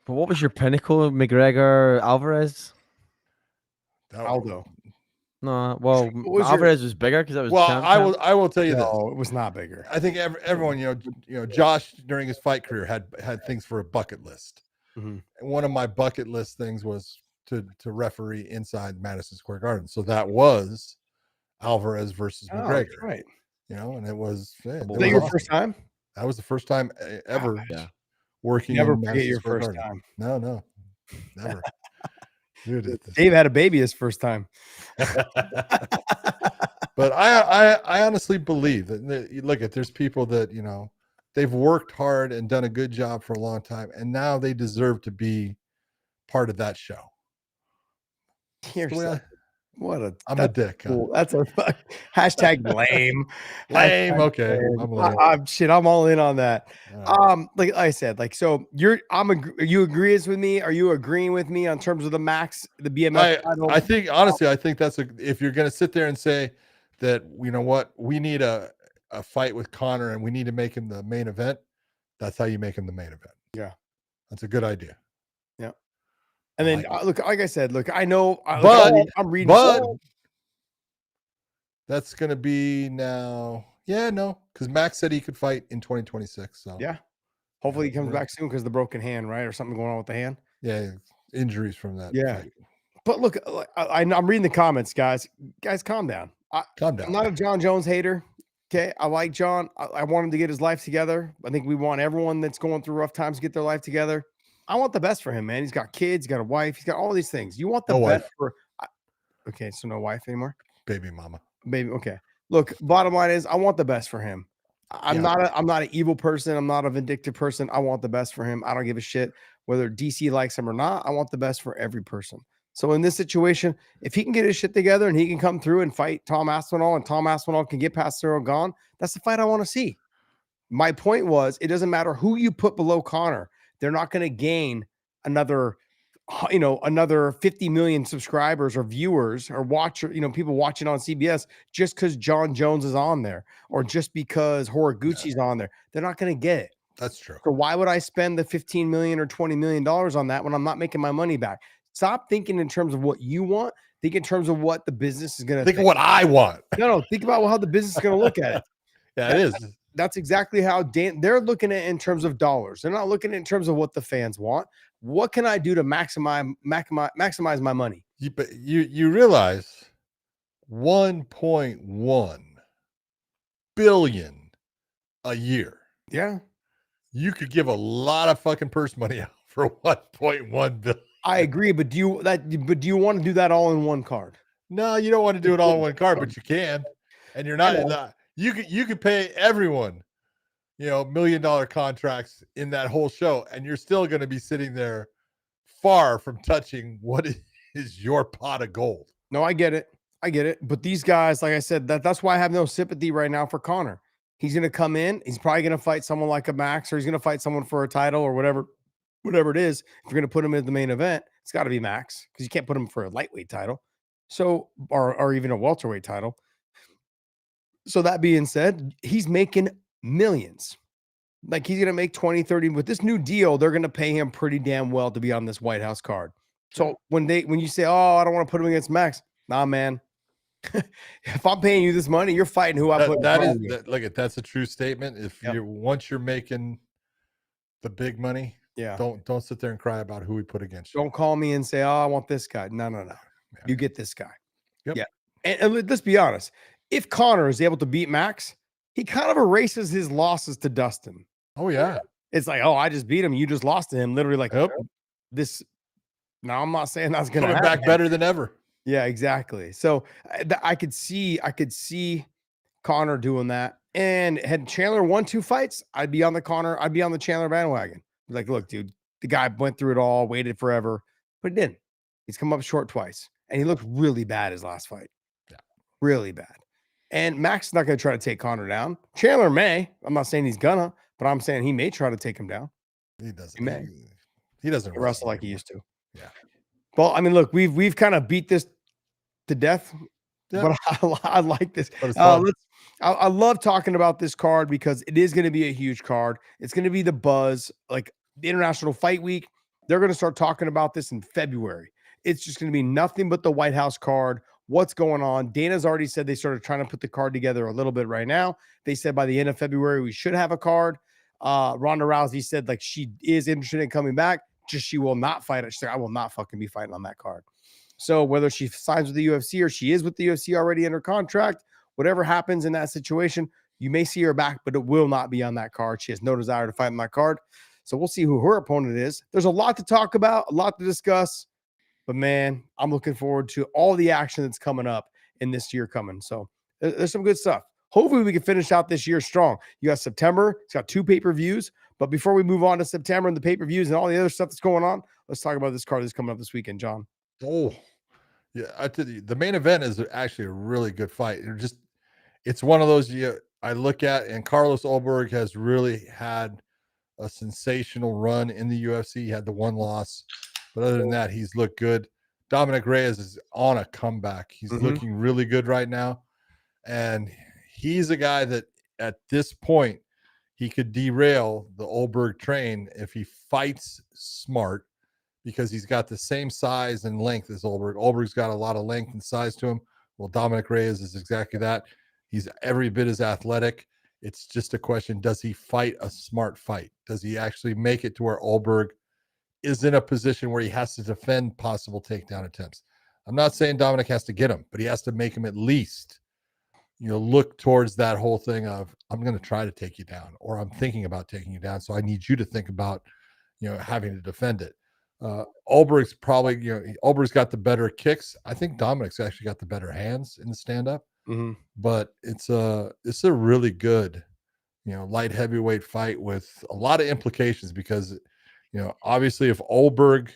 But what was your pinnacle, McGregor Alvarez? Aldo. No, well, was Alvarez was bigger because that was. Well, champ. I will tell you this. No, it was not bigger. I think everyone, Josh during his fight career had things for a bucket list. Mhm. And one of my bucket list things was to referee inside Madison Square Garden. So that was Alvarez versus McGregor. That's right. And it was. Was that your first time? That was the first time ever. Yeah. Working. Never in forget Madison your Square first Garden. time. No, never. Dude, Dave had a baby his first time. But I honestly believe that there's people that they've worked hard and done a good job for a long time, and now they deserve to be part of that show. I'm a dick. Cool. That's a hashtag lame. Lame. Hashtag Okay. lame. I'm lame. I'm all in on that. All right. Like I said, so you agree with me? Are you agreeing with me on terms of the BMF title? I think honestly, that's if you're going to sit there and say that, we need a fight with Conor and we need to make him the main event. That's how you make him the main event. Yeah. That's a good idea. Yeah. And then like I said, I know, I'm reading, but that's going to be now. Yeah, no, because Max said he could fight in 2026. So yeah, hopefully he comes back soon because the broken hand, right, or something going on with the hand. Yeah, injuries from that. Yeah, fight. But look, I'm reading the comments, guys. Guys, calm down. Calm down. I'm not a Jon Jones hater. Okay, I like Jon. I want him to get his life together. I think we want everyone that's going through rough times to get their life together. I want the best for him, man. He's got kids, he's got a wife, he's got all these things. You want the No best wife. for. Okay, so no wife anymore. Baby mama. Baby. Okay. Look, bottom line is, I want the best for him. I'm not an evil person. I'm not a vindictive person. I want the best for him. I don't give a shit whether DC likes him or not. I want the best for every person. So in this situation, if he can get his shit together and he can come through and fight Tom Aspinall, and Tom Aspinall can get past Cyril Gane, that's the fight I want to see. My point was, it doesn't matter who you put below Conor. They're not going to gain another 50 million subscribers or viewers or people watching on CBS just because Jon Jones is on there or just because Horiguchi's on there. They're not going to get it. That's true. So why would I spend the 15 million or 20 million dollars on that when I'm not making my money back? Stop thinking in terms of what you want. Think in terms of what the business is going to think of what I want. No, think about how the business is going to look at it. Yeah, it is. That's exactly how they're looking at it in terms of dollars. They're not looking at it in terms of what the fans want. What can I do to maximize my money? You realize 1.1 billion a year. Yeah, you could give a lot of fucking purse money out for 1.1 billion. I agree, but do you want to do that all in one card? No, you don't want to do it all in one card, but you can, and you're not. You could pay everyone, $1 million contracts in that whole show, and you're still going to be sitting there far from touching what is your pot of gold. No, I get it. But these guys, like I said, that's why I have no sympathy right now for Conor. He's going to come in. He's probably going to fight someone like a Max, or he's going to fight someone for a title or whatever it is. If you're going to put him in the main event, it's got to be Max, because you can't put him for a lightweight title. So, or even a welterweight title. So that being said, he's making millions. Like, he's going to make 20, 30 with this new deal. They're going to pay him pretty damn well to be on this White House card. So when you say, "Oh, I don't want to put him against Max," nah, man. If I'm paying you this money, you're fighting who I put. That's a true statement. If once you're making the big money, don't sit there and cry about who we put against you. Don't call me and say, "Oh, I want this guy." No. Yeah. You get this guy. Yep. Yeah. And let's be honest. If Conor is able to beat Max, he kind of erases his losses to Dustin. Oh yeah. It's like, "Oh, I just beat him. You just lost to him." Literally, like this. Now, I'm not saying that's going to happen. Back better than ever. Yeah, exactly. So I could see Conor doing that. And had Chandler won 2 fights, I'd be on the Chandler bandwagon. Like, look, dude, the guy went through it all, waited forever, but he didn't. He's come up short twice, and he looked really bad his last fight. Yeah, really bad. And Max is not going to try to take Conor down. Chandler may. I'm not saying he's gonna, but I'm saying he may try to take him down. He doesn't. He may. He doesn't wrestle like he used to. Yeah. Well, I mean, look, we've kind of beat this to death, but I like this. I love talking about this card because it is going to be a huge card. It's going to be the buzz, like the International Fight Week. They're going to start talking about this in February. It's just going to be nothing but the White House card. What's going on? Dana's already said they started trying to put the card together a little bit right now. They said by the end of February, we should have a card. Ronda Rousey said like she is interested in coming back. Just she will not fight it. She's like, "I will not fucking be fighting on that card." So whether she signs with the UFC or she is with the UFC already under contract, whatever happens in that situation, you may see her back, but it will not be on that card. She has no desire to fight on that card. So we'll see who her opponent is. There's a lot to talk about, a lot to discuss, but man, I'm looking forward to all the action that's coming up in this year coming. So there's some good stuff. Hopefully we can finish out this year strong. You got September. It's got 2 pay-per-views. But before we move on to September and the pay-per-views and all the other stuff that's going on, let's talk about this card that's coming up this weekend, John. Oh, yeah. I tell you, the main event is actually a really good fight. It's one of those I look at, and Carlos Ulberg has really had a sensational run in the UFC. He had the 1 loss, but other than that, he's looked good. Dominic Reyes is on a comeback. He's looking really good right now. And he's a guy that at this point, he could derail the Ulberg train if he fights smart, because he's got the same size and length as Ulberg. Ulberg's got a lot of length and size to him. Well, Dominic Reyes is exactly that. He's every bit as athletic. It's just a question, does he fight a smart fight? Does he actually make it to where Ulberg is in a position where he has to defend possible takedown attempts? I'm not saying Dominic has to get him, but he has to make him at least, look towards that whole thing of, I'm going to try to take you down, or I'm thinking about taking you down. So I need you to think about, having to defend it. Ulberg's probably, Ulberg's got the better kicks. I think Dominic's actually got the better hands in the stand-up, but it's a really good, light heavyweight fight with a lot of implications because, obviously if Ulberg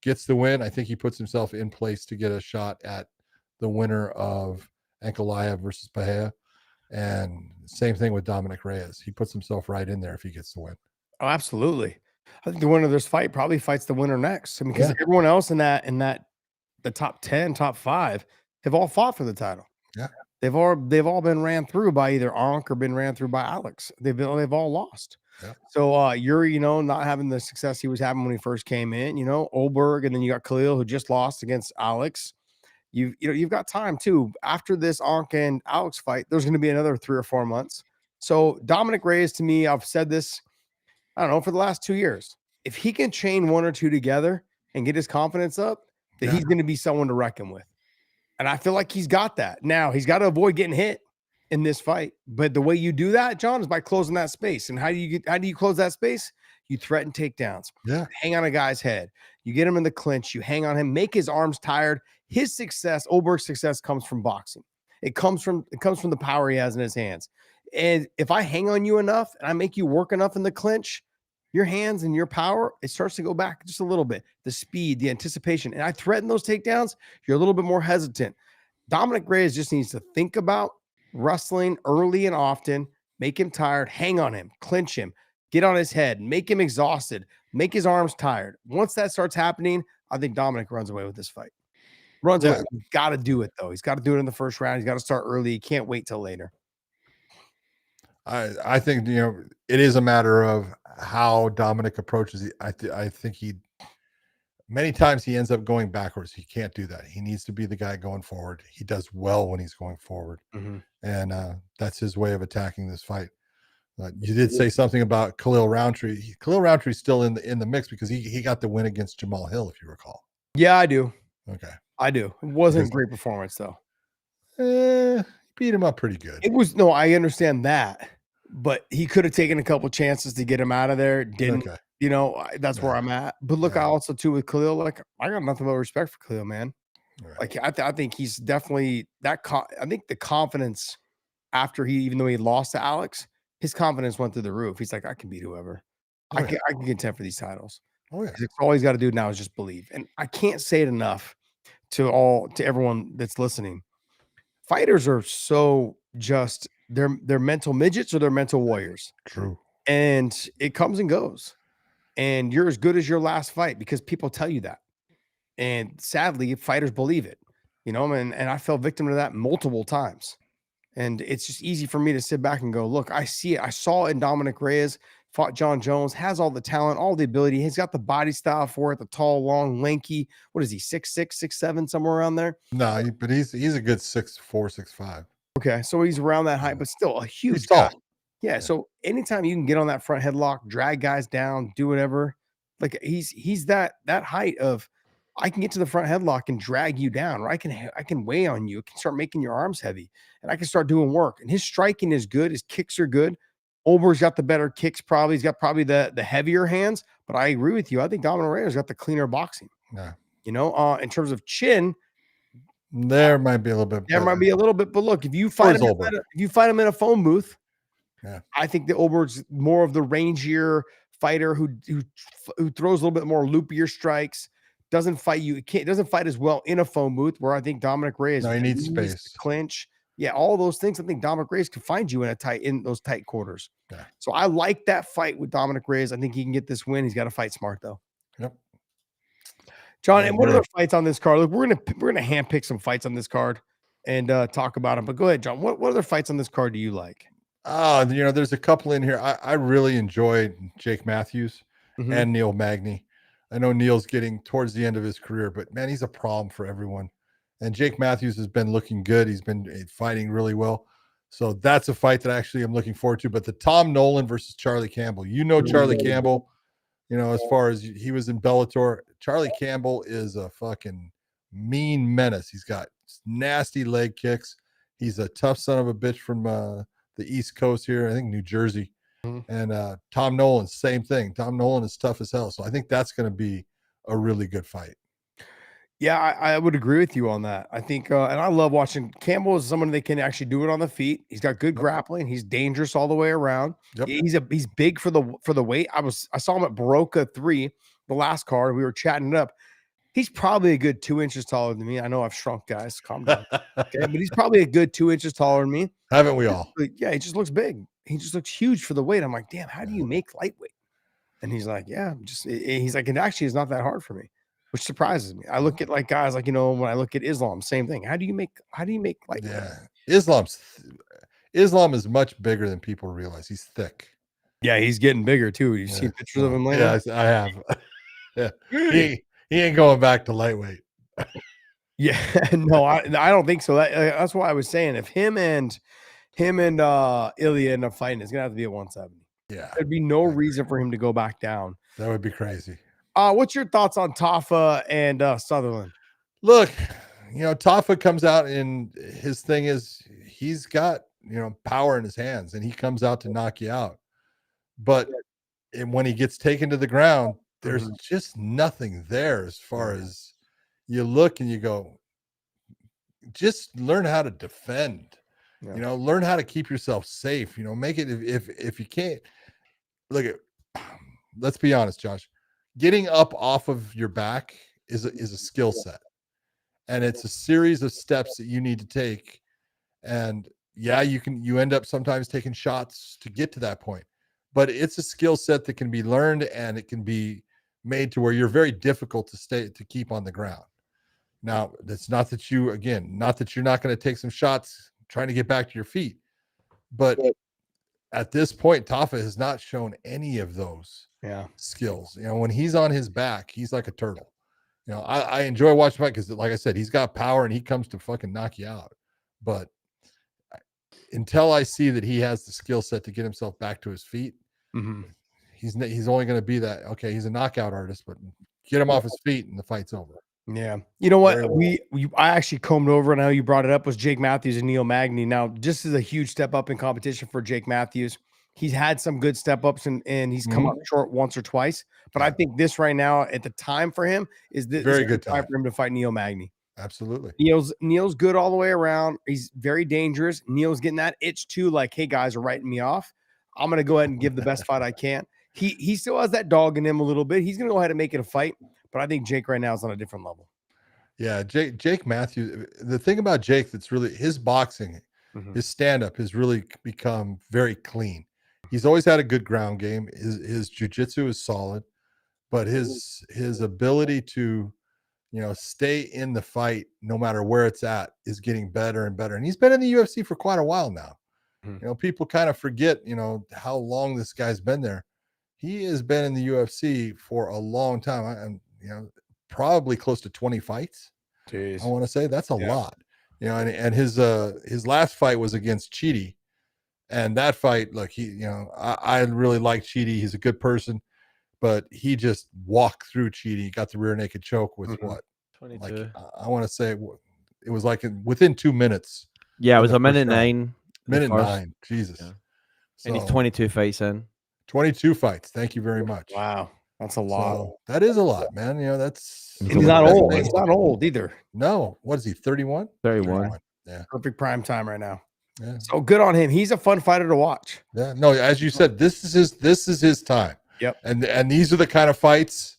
gets the win, I think he puts himself in place to get a shot at the winner of Ankalaev versus Bahia. And same thing with Dominic Reyes. He puts himself right in there if he gets the win. Oh, absolutely. I think the winner of this fight probably fights the winner next. I mean, because everyone else in that the top 10, top 5 have all fought for the title. Yeah. They've all been ran through by either Ankh or been ran through by Alex. They've all lost. Yeah. So Yuri, not having the success he was having when he first came in, Ulberg, and then you got Khalil who just lost against Alex. You've got time too. After this Ankh and Alex fight, there's going to be another 3 or 4 months. So Dominic Reyes, to me, I've said this, I don't know, for the last 2 years. If he can chain 1 or 2 together and get his confidence up, that he's going to be someone to reckon with. And I feel like he's got that. Now he's got to avoid getting hit in this fight. But the way you do that, John, is by closing that space. And how do you close that space? You threaten takedowns. Yeah. Hang on a guy's head. You get him in the clinch. You hang on him, make his arms tired. His success, Ulberg's success, comes from boxing. It comes from the power he has in his hands. And if I hang on you enough and I make you work enough in the clinch, your hands and your power, it starts to go back just a little bit. The speed, the anticipation, and I threaten those takedowns, you're a little bit more hesitant. Dominic Reyes just needs to think about wrestling early and often, make him tired, hang on him, clinch him, get on his head, make him exhausted, make his arms tired. Once that starts happening, I think Dominic runs away with this fight. Runs away. He's got to do it, though. He's got to do it in the first round. He's got to start early. He can't wait till later. I think, it is a matter of how Dominic approaches it. I think many times he ends up going backwards. He can't do that. He needs to be the guy going forward. He does well when he's going forward. And that's his way of attacking this fight. You did say something about Khalil Roundtree. Khalil Roundtree's still in the mix because he got the win against Jamal Hill, if you recall. Yeah, I do. Okay. I do. It wasn't a great performance, though. Beat him up pretty good. It was, no, I understand that, but he could have taken a couple chances to get him out of there. Didn't, that's where I'm at. But look, I also too with Khalil, like I got nothing but respect for Khalil, man. Right. Like I think he's definitely that. I think the confidence after even though he lost to Alex, his confidence went through the roof. He's like, I can beat whoever. I can contend for these titles. Oh yeah. All he's got to do now is just believe. And I can't say it enough to everyone that's listening. Fighters are so just they're mental midgets or they're mental warriors. True. And it comes and goes. And you're as good as your last fight because people tell you that. And sadly, fighters believe it. And I fell victim to that multiple times. And it's just easy for me to sit back and go, look, I see it. I saw it in Dominic Reyes, fought Jon Jones, has all the talent, all the ability. He's got the body style for it, the tall, long, lanky. What is he, 6'6", 6'7", somewhere around there? No, but he's a good 6'4", 6'5". Okay, so he's around that height, but still a huge he's tall. guy. Yeah, so anytime you can get on that front headlock, drag guys down, do whatever, like he's that height of I can get to the front headlock and drag you down, or I can weigh on you. I can start making your arms heavy, and I can start doing work. And his striking is good. His kicks are good. Ulberg's got the better kicks, probably. He's got probably the heavier hands, but I agree with you. I think Dominic Reyes got the cleaner boxing. Yeah. In terms of chin, there might be a little bit. There might be a little bit, but look, if you fight him in a phone booth, I think the Ulberg's more of the rangier fighter who throws a little bit more loopier strikes. Doesn't fight you. Doesn't fight as well in a phone booth. Where I think Dominic Reyes, he needs space, clinch. Yeah, all those things. I think Dominic Reyes can find you in those tight quarters. Yeah. So I like that fight with Dominic Reyes. I think he can get this win. He's got to fight smart though. Yep. John, and what other fights on this card? Look, we're gonna handpick some fights on this card and talk about them. But go ahead, John. What other fights on this card do you like? There's a couple in here. I really enjoyed Jake Matthews and Neil Magny. I know Neil's getting towards the end of his career, but man, he's a problem for everyone. And Jake Matthews has been looking good. He's been fighting really well. So that's a fight that actually I'm looking forward to. But the Tom Nolan versus Charlie Campbell. Charlie Campbell, as far as he was in Bellator, Charlie Campbell is a fucking mean menace. He's got nasty leg kicks. He's a tough son of a bitch from the East Coast here. I think New Jersey. And Tom Nolan, same thing. Tom Nolan is tough as hell. So I think that's going to be a really good fight. Yeah, I would agree with you on that. I think, and I love watching Campbell is someone that can actually do it on the feet. He's got good grappling. He's dangerous all the way around. Yep. He's big for the weight. I saw him at Baroka 3, the last card. We were chatting it up. He's probably a good 2 inches taller than me. I know I've shrunk, guys. Calm down. Okay, but he's probably a good 2 inches taller than me. Haven't we all? Yeah, he just looks big. He just looks huge for the weight. I'm like, damn, how do you make lightweight? And he's like, yeah, he's like, it actually is not that hard for me, which surprises me. I look at like guys like, when I look at Islam, same thing. How do you make lightweight? Yeah. Islam is much bigger than people realize. He's thick. Yeah, he's getting bigger too. You've seen pictures of him lately? Yeah, I have. Yeah. He ain't going back to lightweight. Yeah, no, I don't think so. That's why I was saying if him and Ilya end up fighting, it's gonna have to be at 170. Yeah, there'd be no reason for him to go back down. That would be crazy. What's your thoughts on Tafa and Sutherland? Look, Tafa comes out and his thing is he's got power in his hands and he comes out to knock you out. But when he gets taken to the ground, there's just nothing there as far as you look and you go, just learn how to defend. Learn how to keep yourself safe. Make it if you can't. Look at, let's be honest, Josh. Getting up off of your back is a skill set, and it's a series of steps that you need to take. And yeah, you end up sometimes taking shots to get to that point, but it's a skill set that can be learned and it can be made to where you're very difficult to keep on the ground. Now, that's not that you're not going to take some shots trying to get back to your feet, but at this point, Tafa has not shown any of those skills. When he's on his back, he's like a turtle. I enjoy watching fight because, like I said, he's got power and he comes to fucking knock you out. But until I see that he has the skill set to get himself back to his feet, he's only going to be that. Okay, he's a knockout artist, but get him off his feet and the fight's over. Yeah. You know what? I actually combed over, and how you brought it up was Jake Matthews and Neil Magny. Now, just as a huge step up in competition for Jake Matthews. He's had some good step ups and he's come up short once or twice. But I think this right now at the time for him is this very good time for him to fight Neil Magny. Absolutely. Neil's good all the way around. He's very dangerous. Neil's getting that itch too. Like, hey, guys are writing me off. I'm going to go ahead and give the best fight I can. He still has that dog in him a little bit. He's going to go ahead and make it a fight. But I think Jake right now is on a different level. Yeah, Jake Matthews. The thing about Jake that's really his boxing, his stand-up has really become very clean. He's always had a good ground game. His jiu-jitsu is solid, but his ability to, stay in the fight no matter where it's at is getting better and better. And he's been in the UFC for quite a while now. People kind of forget, how long this guy's been there. He has been in the UFC for a long time. And, probably close to 20 fights. Jeez. I want to say that's a lot. And his last fight was against Chidi. And that fight, look, I really like Chidi. He's a good person, but he just walked through Chidi, got the rear naked choke with what? 22. Like, I want to say it was like within 2 minutes. Yeah, it was a minute 9. Minute 9. Jesus. Yeah. And he's 22 fights in. 22 fights. Thank you very much. Wow. That's a lot. So, that is a lot, man. He's not old. He's not old either. No. What is he? 31? 31. Yeah. Perfect prime time right now. Yeah. So good on him. He's a fun fighter to watch. Yeah. No, as you said, this is his time. Yep. And these are the kind of fights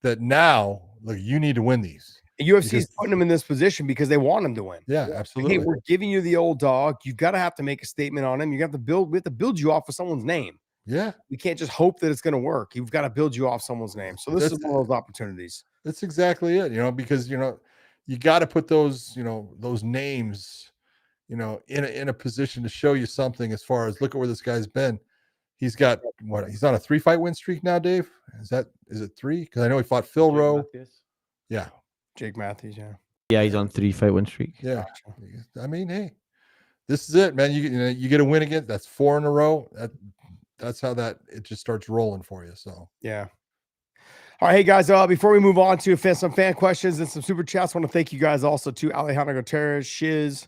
that now, look, you need to win these. UFC is putting him in this position because they want him to win. Yeah, absolutely. Hey, we're giving you the old dog. You've got to have to make a statement on him. We have to build you off of someone's name. Yeah. We can't just hope that it's going to work. You've got to build you off someone's name. So this is one of those opportunities. That's exactly it, because you got to put those, those names, in a position to show you something as far as look at where this guy's been. He's got he's on a 3-fight win streak now, Dave. Is it 3? Because I know he fought Phil Rowe. Yeah. Jake Matthews, yeah. Yeah, he's on 3-fight win streak. Yeah. I mean, hey, this is it, man. You get a win again. That's 4 in a row. That's how it just starts rolling for you. So yeah. All right, hey guys, before we move on to some fan questions and some super chats, I want to thank you guys also to Alejandro Gutierrez, Shiz,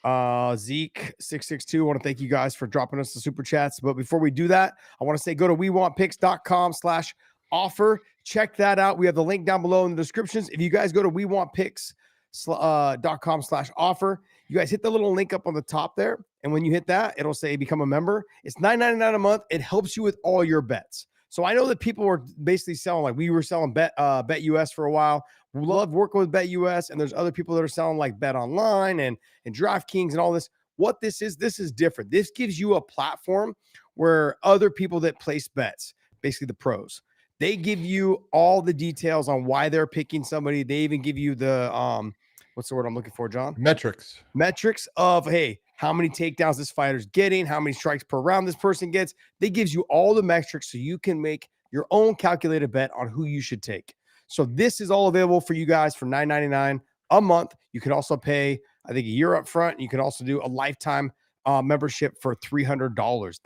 Zeke662. I want to thank you guys for dropping us the super chats. But before we do that, I want to say go to wewantpicks.com/offer. Check that out. We have the link down below in the descriptions. If you guys go to wewantpicks.com/offer, you guys hit the little link up on the top there. And when you hit that, it'll say become a member. It's $9.99 a month. It helps you with all your bets. So I know that people were basically selling, like we were selling Bet US for a while. We love working with Bet US, and there's other people that are selling like Bet Online and DraftKings and all this. What this is different. This gives you a platform where other people that place bets, basically the pros, they give you all the details on why they're picking somebody. They even give you the what's the word I'm looking for, John? Metrics Of, hey, how many takedowns this fighter's getting, how many strikes per round this person gets. They gives you all the metrics so you can make your own calculated bet on who you should take. So this is all available for you guys for $9.99 a month. You can also pay, I think, a year up front. You can also do a lifetime membership for $300.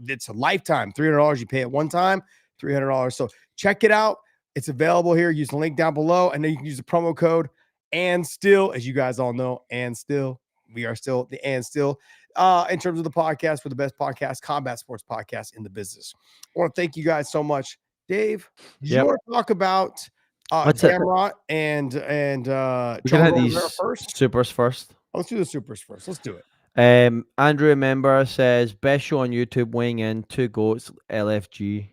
It's a lifetime. $300. You pay it one time, $300. So check it out. It's available here. Use the link down below, and then you can use the promo code. And still, as you guys all know, we are still the and still in terms of the podcast, we're the best podcast, combat sports podcast in the business. I want to thank you guys so much. Dave, did you want to talk about Gamrot and we're gonna have these supers first? Let's do the supers first. Let's do it. Andrew Member says best show on YouTube, weighing in 2 goats, LFG.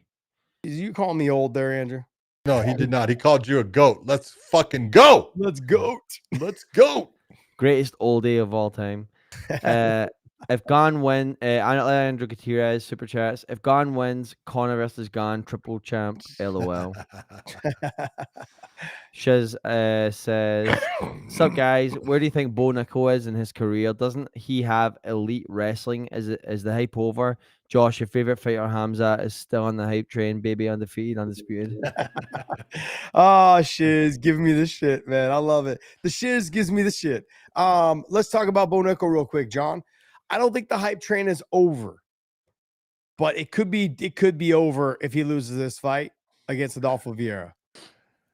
Is you calling me old there, Andrew? No, he did not. He called you a goat. Let's fucking go. Let's go. Let's go. Greatest oldie of all time. If Gon win, Andrew Gutierrez super chats. If Gon wins, Conor versus Gon, triple champ. LOL. Shiz says, "Sup guys? Where do you think Bo Nickel is in his career? Doesn't he have elite wrestling? Is the hype over? Josh, your favorite fighter Hamza is still on the hype train, baby, undefeated, undisputed." Oh, Shiz giving me the shit, man. I love it. The Shiz gives me the shit. Let's talk about Bo Nickel real quick, John. I don't think the hype train is over, but it could be over if he loses this fight against Adolfo Vieira.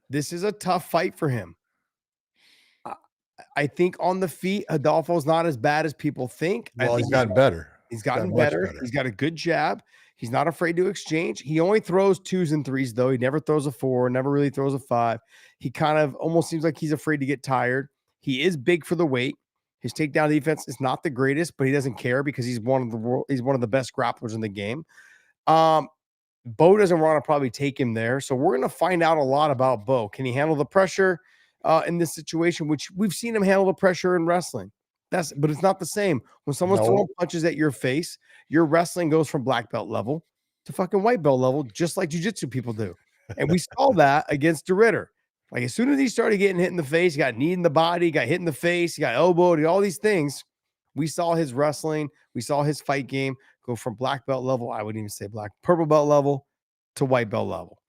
This is a tough fight for him. I think on the feet, Adolfo's not as bad as people think. Well, he's gotten better. He's gotten better. He's got a good jab. He's not afraid to exchange. He only throws 2s and 3s, though. He never throws a 4, never really throws a 5. He kind of almost seems like he's afraid to get tired. He is big for the weight. His takedown defense is not the greatest, but he doesn't care because he's one of the best grapplers in the game. Bo doesn't want to probably take him there. So we're going to find out a lot about Bo. Can he handle the pressure in this situation, which we've seen him handle the pressure in wrestling. But it's not the same. When someone's throwing punches at your face, your wrestling goes from black belt level to fucking white belt level, just like jiu-jitsu people do. And we saw that against DeRitter. Like as soon as he started getting hit in the face, he got kneed in the body, got hit in the face, he got elbowed, all these things. We saw his wrestling, we saw his fight game go from black belt level, I wouldn't even say purple belt level to white belt level.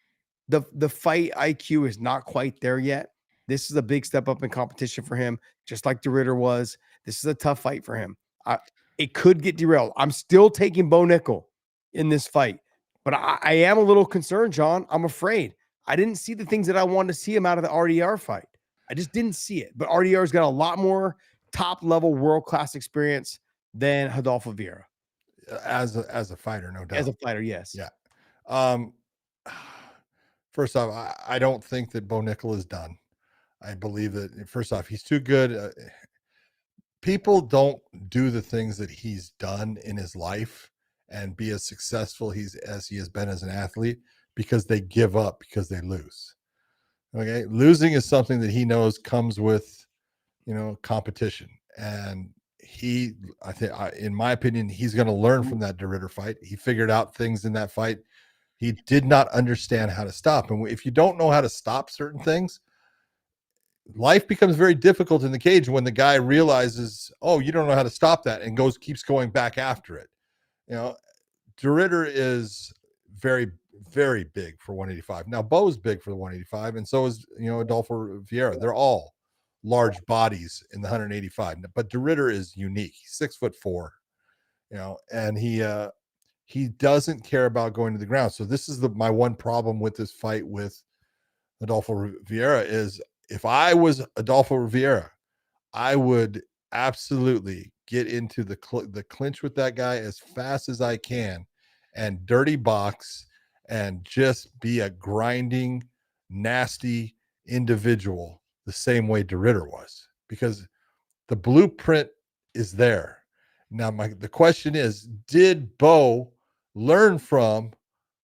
The fight IQ is not quite there yet. This is a big step up in competition for him, just like DeRitter was. This is a tough fight for him. It could get derailed. I'm still taking Bo Nickel in this fight, but I am a little concerned, John. I'm afraid. I didn't see the things that I wanted to see him out of the RDR fight. I just didn't see it. But RDR's got a lot more top-level world-class experience than Adolfo Vieira. As a fighter, no doubt. As a fighter, yes. Yeah. First off, I don't think that Bo Nickel is done. I believe that, first off, he's too good. People don't do the things that he's done in his life and be as successful as he has been as an athlete because they give up because they lose. Okay. Losing is something that he knows comes with, competition. And I think, in my opinion, he's going to learn from that DeRitter fight. He figured out things in that fight. He did not understand how to stop. And if you don't know how to stop certain things, life becomes very difficult in the cage when the guy realizes, oh, you don't know how to stop that, and keeps going back after it. DeRitter is very, very big for 185. Now, Bo's big for the 185, and so is, Adolfo Vieira. They're all large bodies in the 185, but DeRitter is unique. He's 6'4", and he doesn't care about going to the ground. So this is my one problem with this fight with Adolfo Vieira is, if I was Adolfo Vieira, I would absolutely get into the clinch with that guy as fast as I can and dirty box and just be a grinding, nasty individual the same way DeRitter was, because the blueprint is there. Now, the question is, did Bo learn from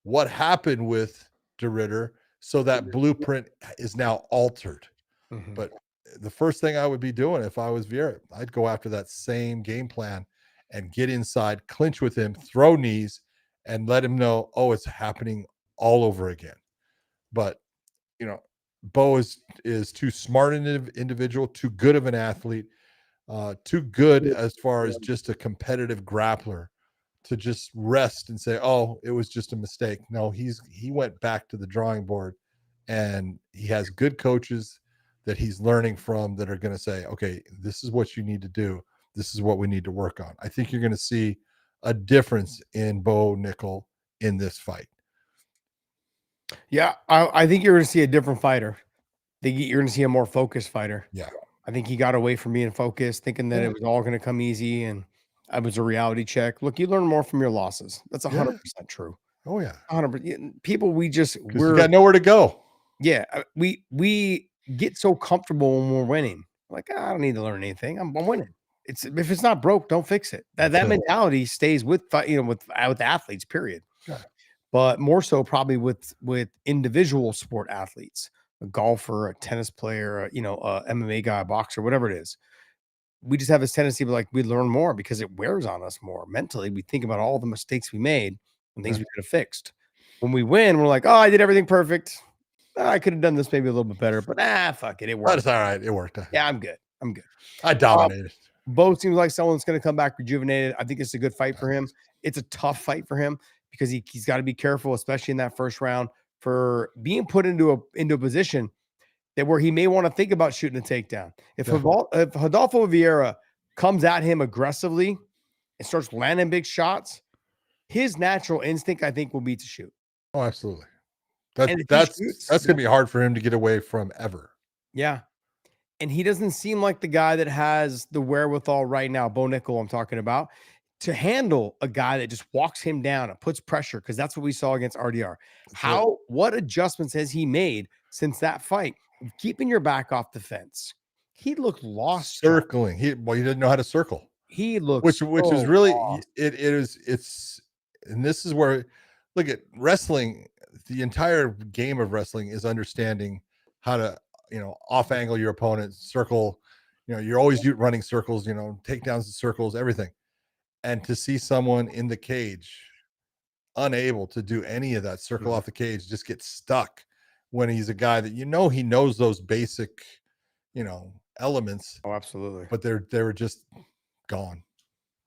what happened with DeRitter so that blueprint is now altered? Mhm. But the first thing I would be doing if I was Vieira, I'd go after that same game plan and get inside, clinch with him, throw knees, and let him know, oh, it's happening all over again. But Bo is too smart an individual, too good of an athlete, too good as far as just a competitive grappler to just rest and say, oh, it was just a mistake. No, he went back to the drawing board, and he has good coaches that he's learning from that are going to say, okay, this is what you need to do. This is what we need to work on. I think you're going to see a difference in Bo Nickel in this fight. Yeah, I think you're going to see a different fighter. I think you're going to see a more focused fighter. Yeah. I think he got away from being focused, thinking that it was all going to come easy, and it was a reality check. Look, you learn more from your losses. That's 100% true. Oh yeah. 100%. People, we got nowhere to go. Yeah, we get so comfortable when we're winning. Like, I don't need to learn anything. I'm winning. If it's not broke, don't fix it. That mentality stays with with athletes. Period. Yeah. But more so probably with individual sport athletes, a golfer, a tennis player, a MMA guy, a boxer, whatever it is. We just have this tendency to we learn more because it wears on us more mentally. We think about all the mistakes we made and things we could have fixed. When we win, we're like, oh, I did everything perfect. I could have done this maybe a little bit better, but fuck it. It worked. That's all right. It worked. Yeah, I'm good. I dominated. Bo seems like someone's going to come back rejuvenated. I think it's a good fight for him. It's a tough fight for him because he's got to be careful, especially in that first round, for being put into a position that where he may want to think about shooting a takedown. If Rodolfo Vieira comes at him aggressively and starts landing big shots, his natural instinct, I think, will be to shoot. Oh, absolutely. That's going to be hard for him to get away from ever. Yeah. And he doesn't seem like the guy that has the wherewithal right now, Bo Nickel I'm talking about, to handle a guy that just walks him down and puts pressure, because that's what we saw against RDR. What adjustments has he made since that fight? Keeping your back off the fence. He looked lost. Circling. He didn't know how to circle. He looked which is really lost. It's and this is where, look at wrestling. The entire game of wrestling is understanding how to off angle your opponent, circle. You're always running circles. Takedowns and circles, everything. And to see someone in the cage unable to do any of that, circle off the cage, just get stuck when he's a guy that he knows those basic elements. Oh, absolutely. But they were just gone.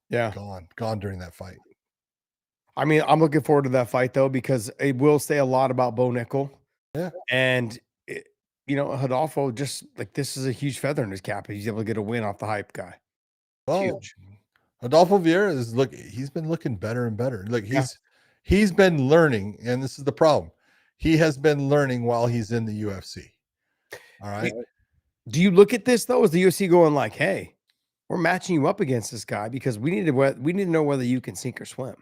Yeah, gone during that fight. I mean, I'm looking forward to that fight though, because it will say a lot about Bo Nickel. Yeah, and Rodolfo, just this is a huge feather in his cap. He's able to get a win off the hype guy. Huge. Adolfo Vieira he's been looking better and better. He's been learning, and this is the problem. He has been learning while he's in the UFC. All right. Do you look at this though? Is the UFC going like, hey, we're matching you up against this guy because we need to know whether you can sink or swim?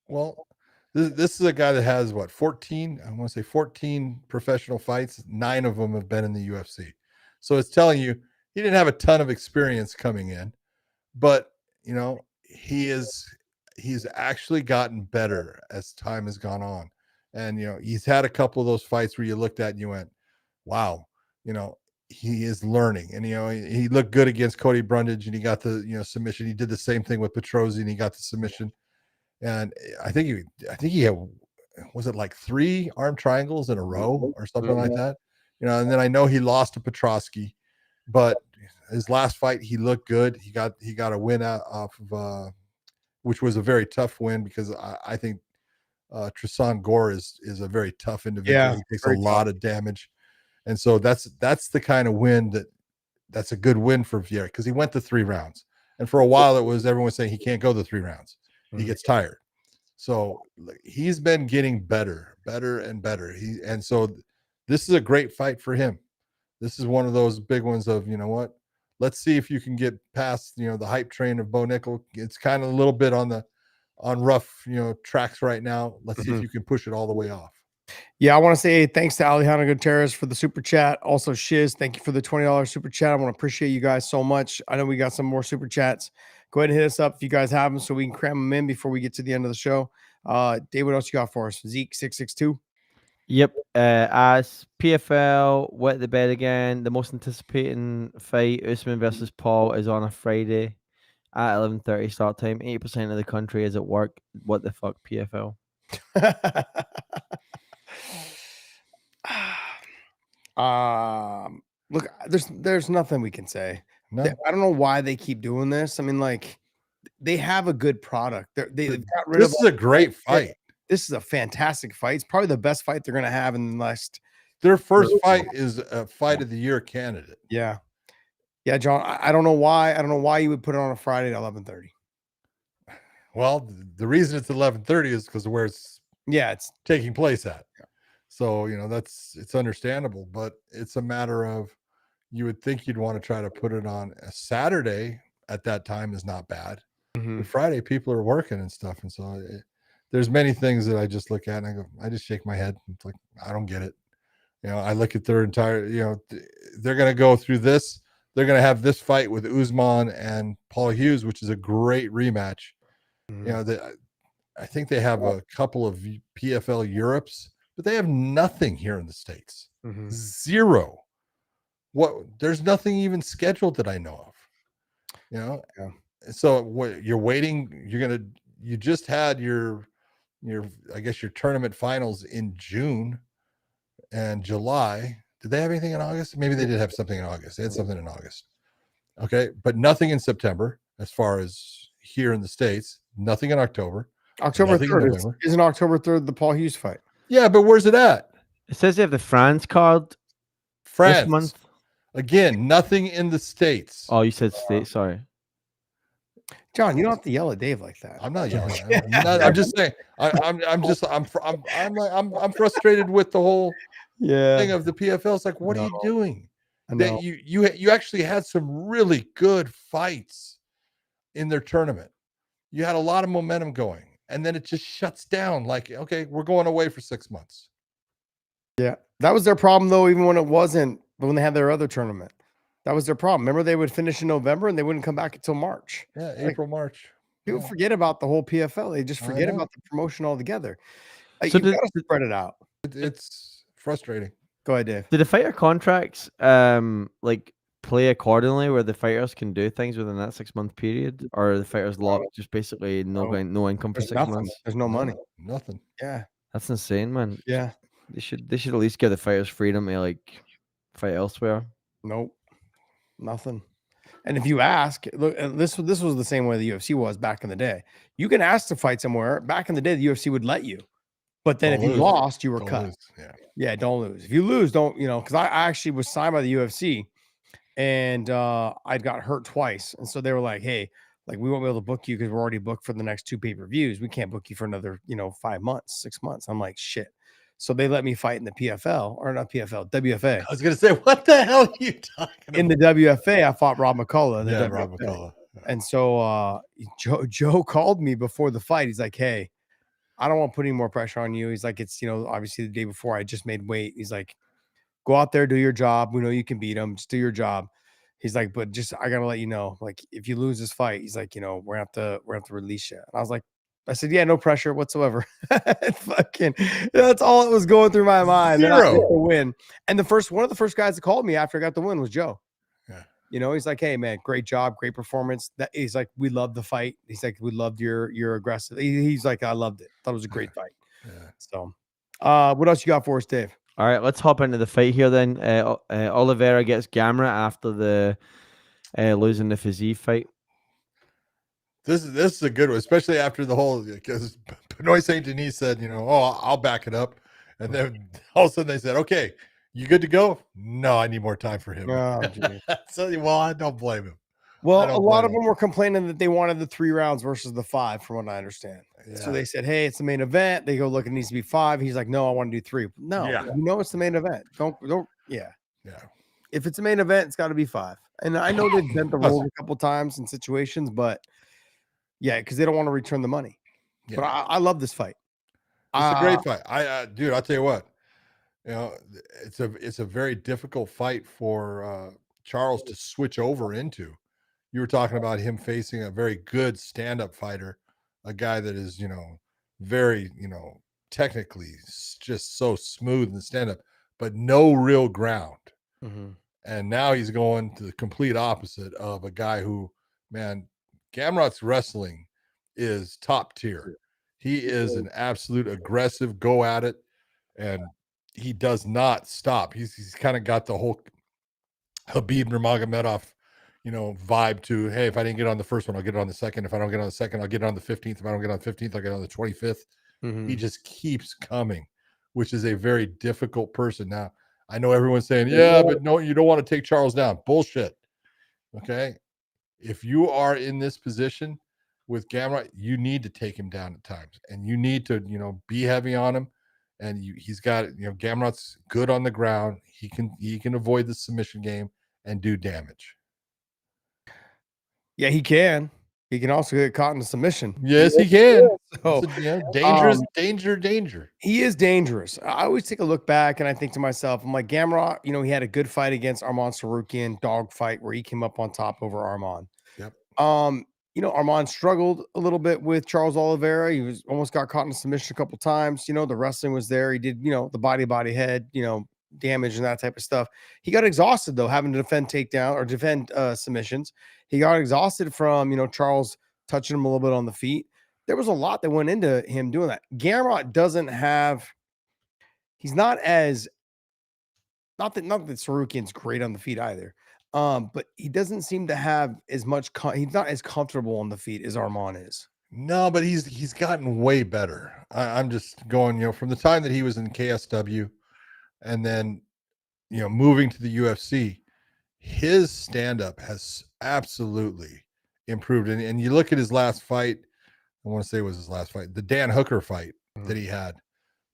Well, this is a guy that has 14, I want to say 14 professional fights. 9 of them have been in the UFC. So it's telling you he didn't have a ton of experience coming in, but he's actually gotten better as time has gone on. And he's had a couple of those fights where you looked at and you went, wow, he is learning. And he looked good against Cody Brundage and he got the submission. He did the same thing with Petrozzi and he got the submission. And I think he had, was it like 3 arm triangles in a row or something like that? And then I know he lost to Petrosky, but his last fight he looked good. He got a win off of which was a very tough win, because I think Tristan Gore is a very tough individual. Yeah, he takes a lot of damage, and so that's the kind of win that's a good win for Vieira, because he went to 3 rounds, and for a while everyone was saying he can't go the 3 rounds. He gets tired. So he's been getting better and better. So this is a great fight for him. This is one of those big ones of, you know what? Let's see if you can get past, the hype train of Bo Nickel. It's kind of a little bit on rough, tracks right now. Let's see if you can push it all the way off. Yeah, I want to say thanks to Alejandro Gutierrez for the super chat. Also, Shiz, thank you for the $20 super chat. I want to appreciate you guys so much. I know we got some more super chats. Go ahead and hit us up if you guys have them so we can cram them in before we get to the end of the show. Dave, what else you got for us? Zeke662. Yep. As PFL wet the bed again, the most anticipating fight, Usman versus Paul, is on a Friday at 11:30 start time. 80% of the country is at work. What the fuck, PFL? Look, there's nothing we can say. No. I don't know why they keep doing this. I mean, like, they have a good product. They've got rid This of is a great fight. This is a fantastic fight. It's probably the best fight they're going to have in the next. Their first fight is a fight of the year candidate. Yeah. Yeah, John, I don't know why. I don't know why you would put it on a Friday at 11:30. Well, the reason it's 11:30 is because of where it's taking place at. Yeah. So, it's understandable, but it's a matter of, you would think you'd want to try to put it on a Saturday at that time is not bad. But Friday, people are working and stuff. And so there's many things that I just look at and I just shake my head. It's like, I don't get it. I look at their entire, they're going to go through this. They're going to have this fight with Usman and Paul Hughes, which is a great rematch. I think they have a couple of PFL Europes, but they have nothing here in the States. Zero. There's nothing even scheduled that I know of. So what you're waiting, you just had your I guess your tournament finals in June and July. Did they have anything in August? Maybe they did have something in August. They had something in August. Okay, but nothing in September as far as here in the States. Nothing in October. October Nothing in 3rd November. isn't October 3rd the Paul Hughes fight. Yeah, but where's it at? It says they have the France card France. this month. Again, nothing in the States. Oh, you said state. Sorry. John, you don't have to yell at Dave like that. I'm not yelling. I'm just saying. I'm frustrated with the whole thing of the PFL. It's like, what are you doing? That you actually had some really good fights in their tournament. You had a lot of momentum going, and then it just shuts down. Like, okay, we're going away for 6 months. Yeah, that was their problem though. Even when it wasn't, but when they had their other tournament. That was their problem. Remember, they would finish in November and they wouldn't come back until March. Yeah, April, March. People forget about the whole PFL. They just forget about the promotion altogether. So you got to spread it out. It's frustrating. Go ahead, Dave. Do the fighter contracts play accordingly, where the fighters can do things within that 6 month period, or are the fighters locked just basically no income for 6 months? There's no money. Nothing. Yeah, that's insane, man. Yeah, they should at least give the fighters freedom to fight elsewhere. Nope. Nothing. And if you ask, look, this was the same way the UFC was back in the day. You can ask to fight somewhere. Back in the day, the UFC would let you. But then if you lost, you were cut. Yeah, don't lose. If you lose, don't, because I actually was signed by the UFC and I got hurt twice. And so they were like, hey, we won't be able to book you because we're already booked for the next 2 pay-per-views. We can't book you for another, 5 months, 6 months. I'm like, shit. So they let me fight in the PFL, or not PFL, WFA. I was going to say, what the hell are you talking about? In the WFA, I fought Rob McCullough. Rob McCullough. And so Joe called me before the fight. He's like, hey, I don't want to put any more pressure on you. He's like, it's, obviously the day before I just made weight. He's like, go out there, do your job. We know you can beat him. Just do your job. He's like, but I got to let you know, if you lose this fight, he's like, we're going to have to release you. And I was like, I said, yeah, no pressure whatsoever. Fucking, that's all that was going through my mind. Zero. Then I get the win. And one of the first guys that called me after I got the win was Joe. Yeah. He's like, hey man, great job, great performance. He's like, we loved the fight. He's like, we loved your aggressive. He's like, I loved it. Thought it was a great fight. Yeah. So, what else you got for us, Dave? All right, let's hop into the fight here then. Oliveira gets Gamrot after the losing the physique fight. This is a good one, especially after the whole, because Benoit Saint Denis said, I'll back it up. And then all of a sudden they said, okay, you good to go? No, I need more time for him. Oh, so, well, I don't blame him. Well, a don't lot blame of them were complaining that they wanted the 3 rounds versus the 5, from what I understand. So Yeah. they said, "Hey, it's the main event." They go, "Look, it needs to be 5." He's like, "No, I want to do 3." No, Yeah. you know it's the main event. Don't. Yeah. Yeah. If it's a main event, it's got to be 5. And I know they've bent the rules a couple times in situations, but yeah, because they don't want to return the money. Yeah. But I love this fight. It's a great fight. Dude, I'll tell you what, you know, it's a very difficult fight for Charles to switch over into. You were talking about him facing a very good stand-up fighter, a guy that is, you know, very, you know, technically just so smooth in the stand-up, but no real ground. Mhm. And now he's going to the complete opposite of a guy who, man, Gamrot's wrestling is top tier. He is an absolute aggressive, go at it, and he does not stop. He's kind of got the whole Habib Nurmagomedov, you know, vibe to, hey, if I didn't get on the first one, I'll get it on the second. If I don't get on the second, I'll get it on the 15th. If I don't get on the 15th, I'll get on the 25th. He just keeps coming, which is a very difficult person. Now, I know everyone's saying, yeah, but no, you don't want to take Charles down. Bullshit. Okay. If you are in this position with Gamrot, you need to take him down at times, and you need to, you know, be heavy on him. And he's got, you know, Gamrot's good on the ground. He can avoid the submission game and do damage. Yeah, he can. He can also get caught in a submission. Yes, he can. So, Yeah, dangerous, danger. he is dangerous. I always take a look back and I think to myself, I'm like, Gamrot, you know, he had a good fight against Arman Sarukian, dog fight where he came up on top over Arman. Yep. You know, Arman struggled a little bit with Charles Oliveira. He was almost got caught in a submission a couple times. You know, the wrestling was there. He did, you know, the body head, you know, damage and that type of stuff. He got exhausted though, having to defend takedown or defend submissions. He got exhausted from, you know, Charles touching him a little bit on the feet. There was a lot that went into him doing that. Gamrot doesn't have, he's not as, not that Sarukian's great on the feet either. But he doesn't seem to have as much, he's not as comfortable on the feet as Arman is. No, but he's gotten way better. I'm just going, you know, from the time that he was in KSW and then, you know, moving to the UFC, his stand-up has absolutely improved. And you look at his last fight, I want to say it was his last fight, the Dan Hooker fight that he had.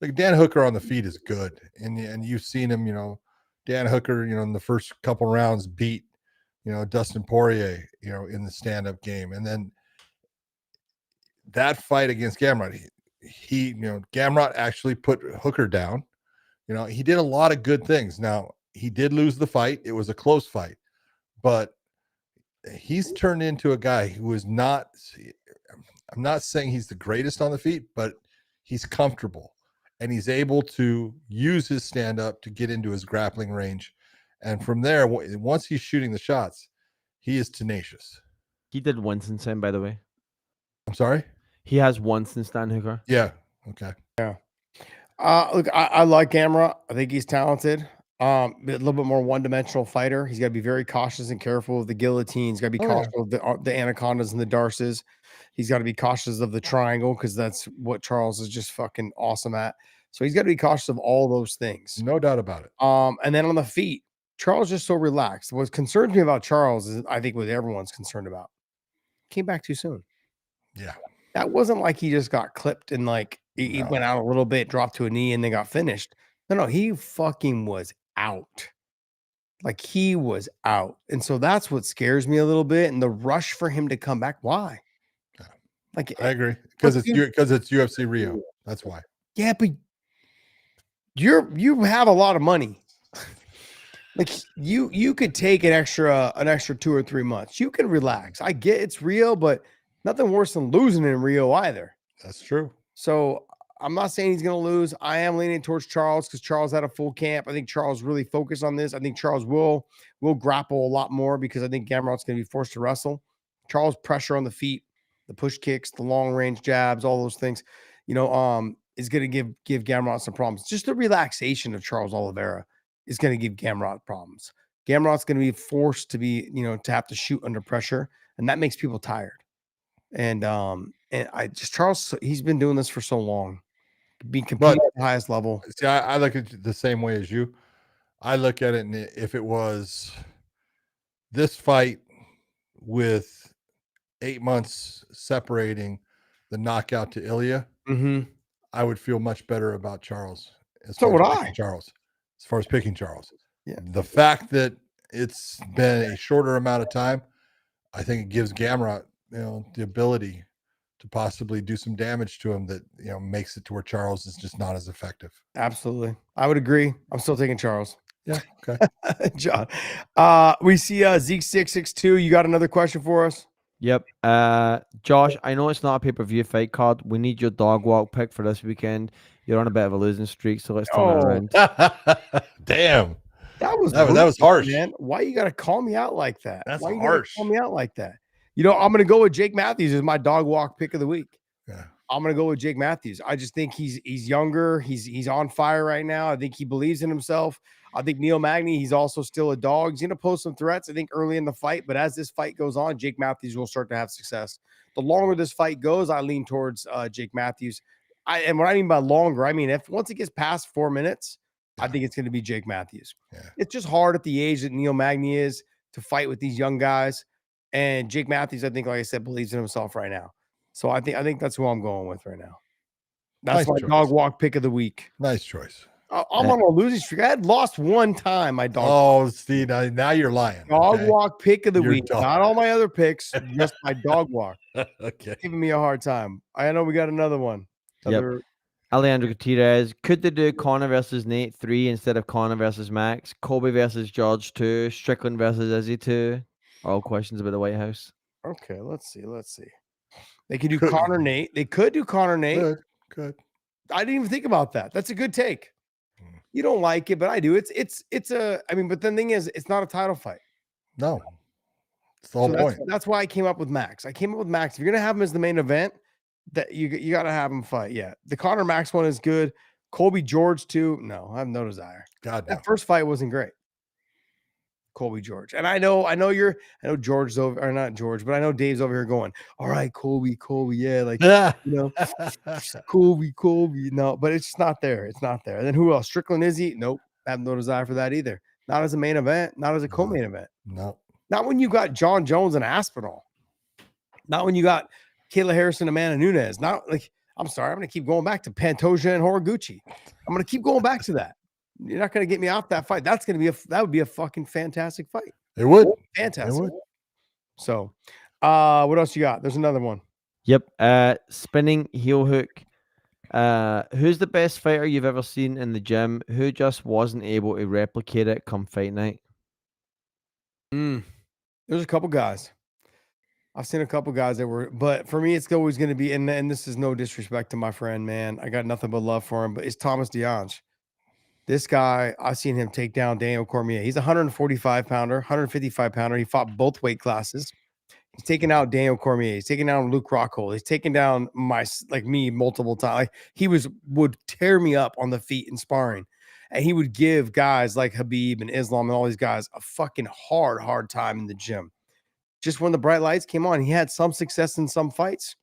Like, Dan Hooker on the feet is good. And you've seen him, you know, Dan Hooker, you know, in the first couple rounds beat, you know, Dustin Poirier, you know, in the stand-up game. And then that fight against Gamrot, he you know, Gamrot actually put Hooker down. You know, he did a lot of good things. Now, he did lose the fight. It was a close fight, but he's turned into a guy who is not, I'm not saying he's the greatest on the feet, but he's comfortable and he's able to use his stand up to get into his grappling range. And from there, once he's shooting the shots, he is tenacious. He did one since then, by the way. I'm sorry? He has one since Dan Hooker. Yeah. Okay. Yeah. Look, I like Gamrot. I think he's talented. A little bit more one-dimensional fighter. He's got to be very cautious and careful of the guillotines. He's got to be cautious of the anacondas and the darces. He's got to be cautious of the triangle because that's what Charles is just fucking awesome at. So he's got to be cautious of all those things. No doubt about it. And then on the feet, Charles just so relaxed. What concerns me about Charles is, I think, what everyone's concerned about, came back too soon. Yeah. That wasn't like he just got clipped and like he went out a little bit, dropped to a knee, and then got finished. No, he fucking was out. Like, he was out. And so that's what scares me a little bit. And the rush for him to come back. Why? Like, I agree. Because it's UFC Rio. That's why. Yeah, but you have a lot of money. Like, you could take an extra 2 or 3 months. You can relax. I get it's Rio, but nothing worse than losing in Rio either. That's true. So I'm not saying he's going to lose. I am leaning towards Charles because Charles had a full camp. I think Charles really focused on this. I think Charles will grapple a lot more because I think Gamrot's going to be forced to wrestle. Charles pressure on the feet, the push kicks, the long range jabs, all those things, you know, is going to give Gamrot some problems. Just the relaxation of Charles Oliveira is going to give Gamrot problems. Gamrot's going to be forced to be, you know, to have to shoot under pressure, and that makes people tired. And I just, Charles, he's been doing this for so long, being competing at the highest level. See, I look at it the same way as you. I look at it, and if it was this fight with 8 months separating the knockout to Ilya, I would feel much better about Charles. So would picking I. Charles. As far as picking Charles. Yeah. The fact that it's been a shorter amount of time, I think it gives Gamrot, the ability to possibly do some damage to him that, makes it to where Charles is just not as effective. Absolutely. I would agree. I'm still taking Charles. Yeah. Okay. John. We see Zeke662. You got another question for us? Yep. Josh, I know it's not a pay-per-view fight card. We need your dog walk pick for this weekend. You're on a bit of a losing streak, so let's turn it around. Damn. That was harsh, man. Why you gotta call me out like that? That's Why you harsh. gotta call me out like that? I'm gonna go with Jake Matthews as my dog walk pick of the week. Yeah. I'm gonna go with Jake Matthews. I just think he's younger. He's on fire right now. I think he believes in himself. I think Neil Magny, he's also still a dog. He's gonna pose some threats, I think, early in the fight. But as this fight goes on, Jake Matthews will start to have success. The longer this fight goes, I lean towards Jake Matthews. And what I mean by longer, I mean if once it gets past 4 minutes, I think it's going to be Jake Matthews. Yeah. It's just hard at the age that Neil Magny is to fight with these young guys. And Jake Matthews, I think, like I said, believes in himself right now. So I think that's who I'm going with right now. That's Nice my choice. dog walk pick of the week. Nice choice. I'm on a losing streak. I had lost one time. My dog. Oh, see, now you're lying. Dog okay? walk pick of the Your week. dog. Not all my other picks, just my dog walk. Okay. Giving me a hard time. I know we got another one. Yep. Alejandro Gutierrez. Could they do Conor versus Nate 3 instead of Conor versus Max? Colby versus George 2. Strickland versus Izzy 2. All questions about the White House. Okay, let's see. They could do Conor Nate. They could do Conor Nate. Good. I didn't even think about that. That's a good take. You don't like it, but I do. But the thing is, it's not a title fight. No. It's the whole point. That's why I came up with Max. If you're gonna have him as the main event, that you gotta have him fight. Yeah. The Conor Max one is good. Colby George too. No, I have no desire. God, no. That first fight wasn't great. Colby George. And I know George's over, or not George, but I know Dave's over here going, all right, Colby, yeah, like Colby. No, but it's just not there. It's not there. And then who else? Strickland Izzy? Nope. I have no desire for that either. Not as a main event, not as a co-main event. No. Not when you got Jon Jones and Aspinall. Not when you got Kayla Harrison, Amanda Nunes. Not like, I'm sorry, I'm gonna keep going back to Pantoja and Horiguchi. I'm gonna keep going back to that. You're not gonna get me off that fight. That would be a fucking fantastic fight. It would. Fantastic. It would. So what else you got? There's another one. Yep. Spinning heel hook. Who's the best fighter you've ever seen in the gym who just wasn't able to replicate it come fight night? There's a couple guys. I've seen a couple guys that were, but for me, it's always going to be, and this is no disrespect to my friend, man. I got nothing but love for him, but it's Thomas DeAnge. This guy, I've seen him take down Daniel Cormier. He's a 145 pounder, 155 pounder. He fought both weight classes. He's taken out Daniel Cormier. He's taken down Luke Rockhold. He's taken down me multiple times. Like, he would tear me up on the feet in sparring. And he would give guys like Habib and Islam and all these guys a fucking hard time in the gym. Just when the bright lights came on, he had some success in some fights.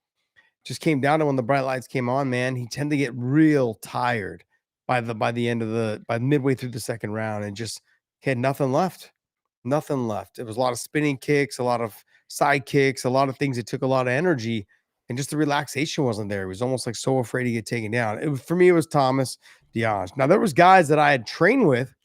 Just came down to when the bright lights came on, man. He tended to get real tired by midway through the second round, and just had nothing left. Nothing left. It was a lot of spinning kicks, a lot of side kicks, a lot of things that took a lot of energy, and just the relaxation wasn't there. He was almost like so afraid to get taken down. For me, it was Thomas DeAnge. Now, there was guys that I had trained with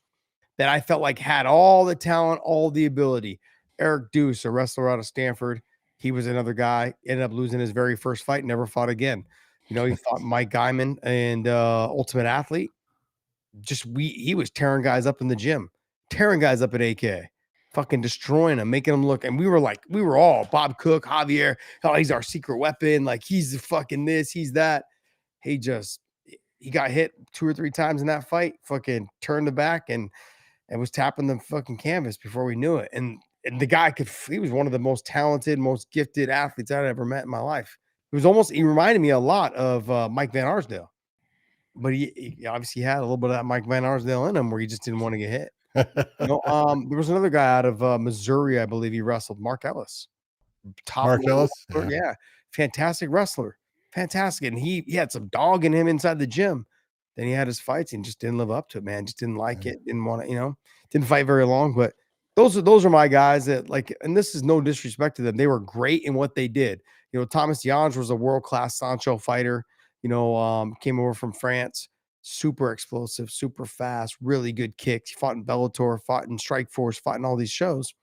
that I felt like had all the talent, all the ability. Eric Deuce, a wrestler out of Stanford, he was another guy, ended up losing his very first fight, never fought again. He fought Mike Guyman and Ultimate Athlete. He was tearing guys up in the gym, tearing guys up at AK, fucking destroying them, making them look. And we were all Bob Cook, Javier. Oh, he's our secret weapon. Like, he's the fucking this, he's that. He got hit 2 or 3 times in that fight, fucking turned the back and was tapping the fucking canvas before we knew it. And the guy he was one of the most talented, most gifted athletes I'd ever met in my life. He reminded me a lot of Mike Van Arsdale, but he obviously had a little bit of that Mike Van Arsdale in him where he just didn't want to get hit. There was another guy out of Missouri, I believe he wrestled, Mark Ellis. Mark Ellis? Yeah. Fantastic wrestler. Fantastic. And he had some dog in him inside the gym. Then he had his fights and just didn't live up to it, man. Just didn't like it. Didn't want to, didn't fight very long, but those are my guys that like, and this is no disrespect to them. They were great in what they did. You know, Thomas Jange was a world-class Sancho fighter, you know, came over from France, super explosive, super fast, really good kicks. He fought in Bellator, fought in Strike Force, fought in all these shows,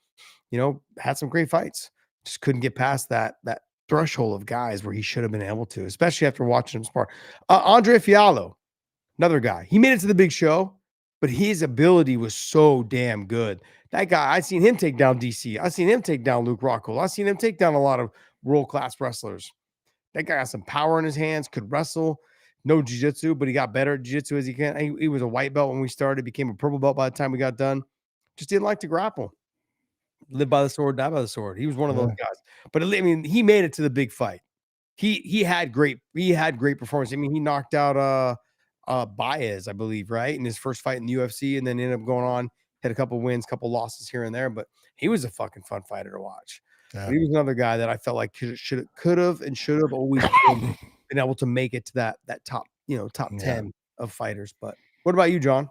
you know, had some great fights. Just couldn't get past that threshold of guys where he should have been able to, especially after watching him spar. Andre Fiallo, another guy. He made it to the big show, but his ability was so damn good. That guy, I seen him take down DC. I seen him take down Luke Rockhold. I seen him take down a lot of world-class wrestlers. That guy got some power in his hands, could wrestle, no jiu-jitsu, but he got better at jiu-jitsu as he can. He was a white belt when we started, became a purple belt by the time we got done. Just didn't like to grapple. Live by the sword, die by the sword. He was one of those guys. But I mean, he made it to the big fight. He had great performance. I mean, he knocked out Baez, I believe, right? In his first fight in the UFC, and then ended up going on, had a couple wins, couple losses here and there, but he was a fucking fun fighter to watch. Yeah. But he was another guy that I felt like could have always been able to make it to that top, you know, top 10 of fighters. But what about you, John?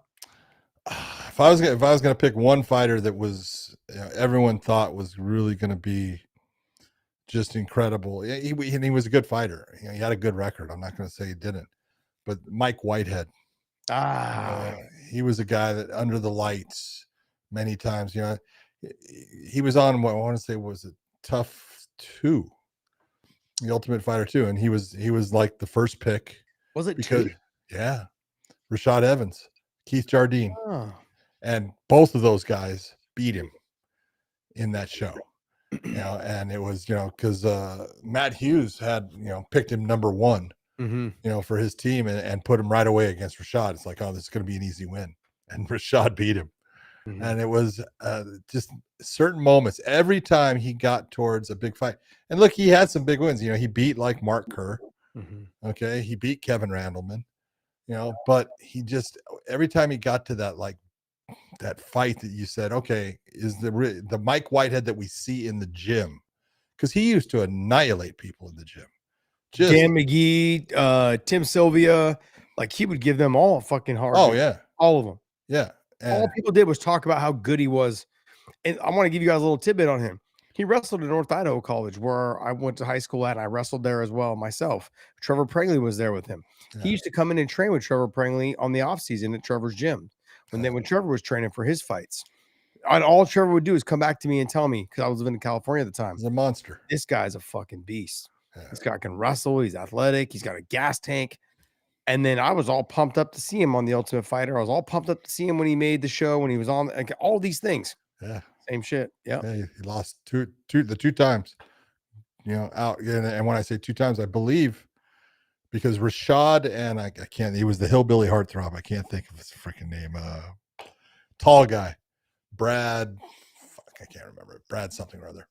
If I was gonna pick one fighter that was, you know, everyone thought was really gonna be just incredible, and he was a good fighter. You know, he had a good record. I'm not gonna say he didn't, but Mike Whitehead. He was a guy that under the lights many times. You know, he was on what I want to say was it Tough 2, the Ultimate Fighter 2, and he was like the first pick. Was it because 2? Yeah, Rashad Evans, Keith Jardine, Oh. and both of those guys beat him in that show. You know, and it was, you know, because Matt Hughes had, you know, picked him number 1. You know, for his team and put him right away against Rashad. It's like, oh, this is going to be an easy win. And Rashad beat him. And it was just certain moments every time he got towards a big fight. And look, he had some big wins. You know, he beat like Mark Kerr. Okay. He beat Kevin Randleman, you know, but he just, every time he got to that, like that fight that you said, okay, is the Mike Whitehead that we see in the gym? Because he used to annihilate people in the gym. Dan McGee, Tim Sylvia, like he would give them all a fucking hard. Oh yeah, all of them. Yeah, all people did was talk about how good he was. And I want to give you guys a little tidbit on him. He wrestled at North Idaho College, where I went to high school at, and I wrestled there as well myself. Trevor Prangley was there with him. He used to come in and train with Trevor Prangley on the off season at Trevor's gym when Trevor was training for his fights. And all Trevor would do is come back to me and tell me, because I was living in California at the time, he's a monster. This guy's a fucking beast. This guy can wrestle. He's athletic. He's got a gas tank. And then I was all pumped up to see him on The Ultimate Fighter. I was all pumped up to see him when he made the show, when he was on, like, all these things. Yeah. Same shit. Yeah. He lost the two times, you know, out. And when I say 2 times, I believe because Rashad and I can't, he was the hillbilly heartthrob. I can't think of his freaking name. Tall guy, Brad. I can't remember. Brad something or other.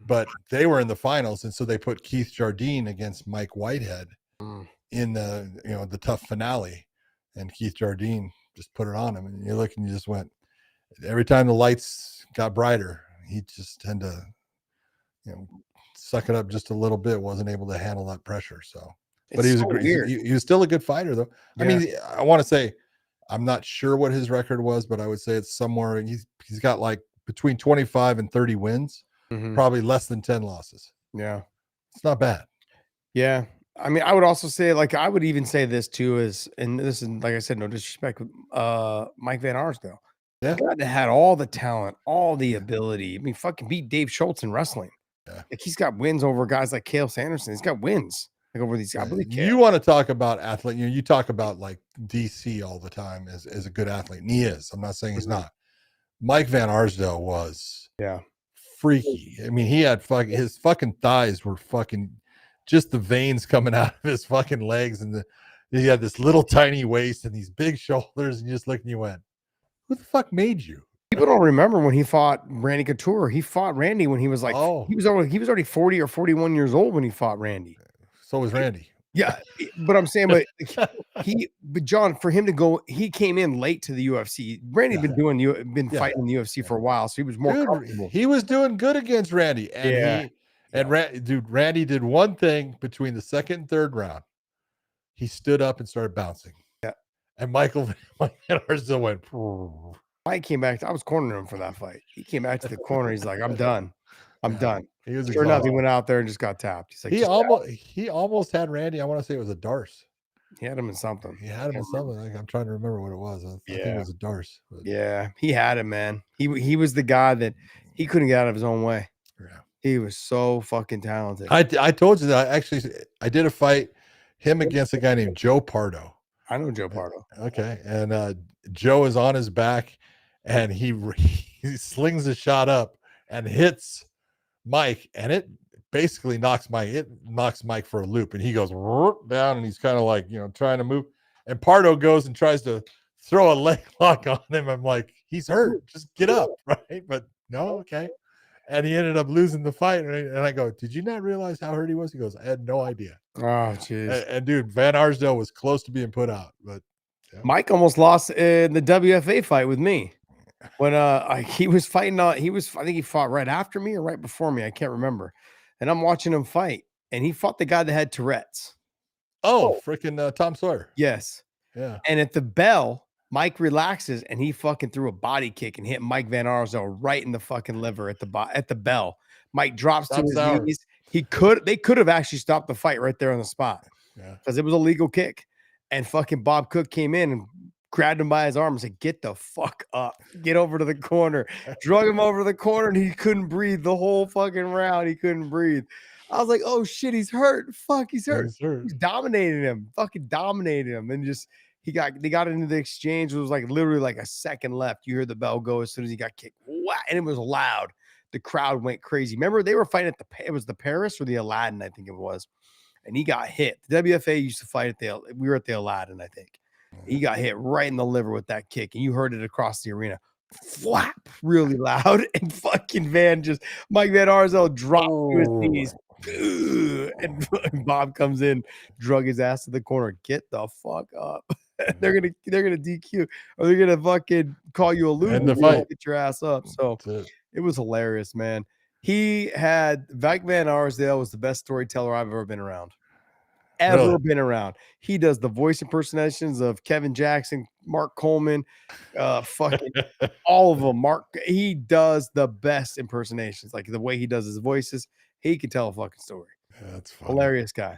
But they were in the finals, and so they put Keith Jardine against Mike Whitehead in the, you know, the tough finale, and Keith Jardine just put it on him. And you look and you just went, every time the lights got brighter, he just tend to, you know, suck it up just a little bit. Wasn't able to handle that pressure. So, but he was he was still a good fighter though. Yeah. I mean, I want to say, I'm not sure what his record was, but I would say it's somewhere. He's got like between 25 and 30 wins. Probably less than 10 losses. Yeah. It's not bad. Yeah. I mean, I would also say, like, I would even say this too is, and this is, like I said, no disrespect, Mike Van Arsdale. Yeah. The guy that had all the talent, all the ability. I mean, fucking beat Dave Schultz in wrestling. Yeah. Like, he's got wins over guys like Cale Sanderson. He's got wins like over these guys. I believe you want to talk about athlete. You know, you talk about like DC all the time as a good athlete. And he is. I'm not saying he's not. Mike Van Arsdale was. Yeah. Freaky. I mean, he had his fucking thighs were fucking just the veins coming out of his fucking legs, and he had this little tiny waist and these big shoulders, and you just looked and you went, who the fuck made you? People don't remember when he fought Randy Couture. He fought Randy when he was like, he was already 40 or 41 years old when he fought Randy. So was Randy. Yeah, but I'm saying, but John, for him to go, he came in late to the UFC. Randy'd been fighting in the UFC for a while, so he was more comfortable. He was doing good against Randy, and Randy did one thing between the second and third round. He stood up and started bouncing. Yeah, and Mike Arsdale went. Mike came back. I was cornering him for that fight. He came back to the corner. He's like, I'm done. I'm Yeah, done. He was Sure enough, he exhausted. went out there and just got tapped. He's like, He almost had Randy. I want to say it was a Darce. he had him in something. He had him in something. Like, I'm trying to remember what it was. I think it was a Darce. But Yeah, he had him, man. He was the guy that he couldn't get out of his own way. yeah. He was so fucking talented. I told you that I did a fight him against a guy named Joe Pardo. I know Joe Pardo. Okay, and Joe is on his back, and he slings a shot up and hits Mike, and it basically knocks Mike for a loop, and he goes down, and he's kind of like trying to move, and Pardo goes and tries to throw a leg lock on him. I'm like, he's hurt, just get up, right? But no, okay. And he ended up losing the fight. And I go, did you not realize how hurt he was? He goes, I had no idea. Oh, jeez. And dude, Van Arsdale was close to being put out, but yeah. Mike almost lost in the WFA fight with me when he was fighting. I think he fought right after me or right before me. I can't remember. And I'm watching him fight, and he fought the guy that had Tourette's. Oh, freaking Tom Sawyer. Yes. Yeah. And at the bell, Mike relaxes, and he fucking threw a body kick and hit Mike Van Arsdale right in the fucking liver at the bell. Mike drops to his knees. They could have actually stopped the fight right there on the spot. Yeah. Because it was a legal kick. And fucking Bob Cook came in and grabbed him by his arm and said, get the fuck up. Get over to the corner. Drug him over to the corner, and he couldn't breathe the whole fucking round. He couldn't breathe. I was like, oh shit, he's hurt. Fuck, he's hurt. He's dominating him. Fucking dominated him. And just they got into the exchange. It was like literally like a second left. You hear the bell go as soon as he got kicked. Wow. And it was loud. The crowd went crazy. Remember, they were fighting it was the Paris or the Aladdin, I think it was. And he got hit. The WFA used to fight we were at the Aladdin, I think. He got hit right in the liver with that kick, and you heard it across the arena. Flap really loud, and fucking Mike Van Arsdale dropped to his knees. And Bob comes in, drug his ass to the corner. Get the fuck up. they're gonna DQ, or they're gonna fucking call you a loser and get your ass up. So it was hilarious, man. Mike Van Arsdale was the best storyteller I've ever been around. Been around. He does the voice impersonations of Kevin Jackson, Mark Coleman, fucking all of them. He does the best impersonations, like the way he does his voices. He can tell a fucking story. Yeah, that's funny. Hilarious guy.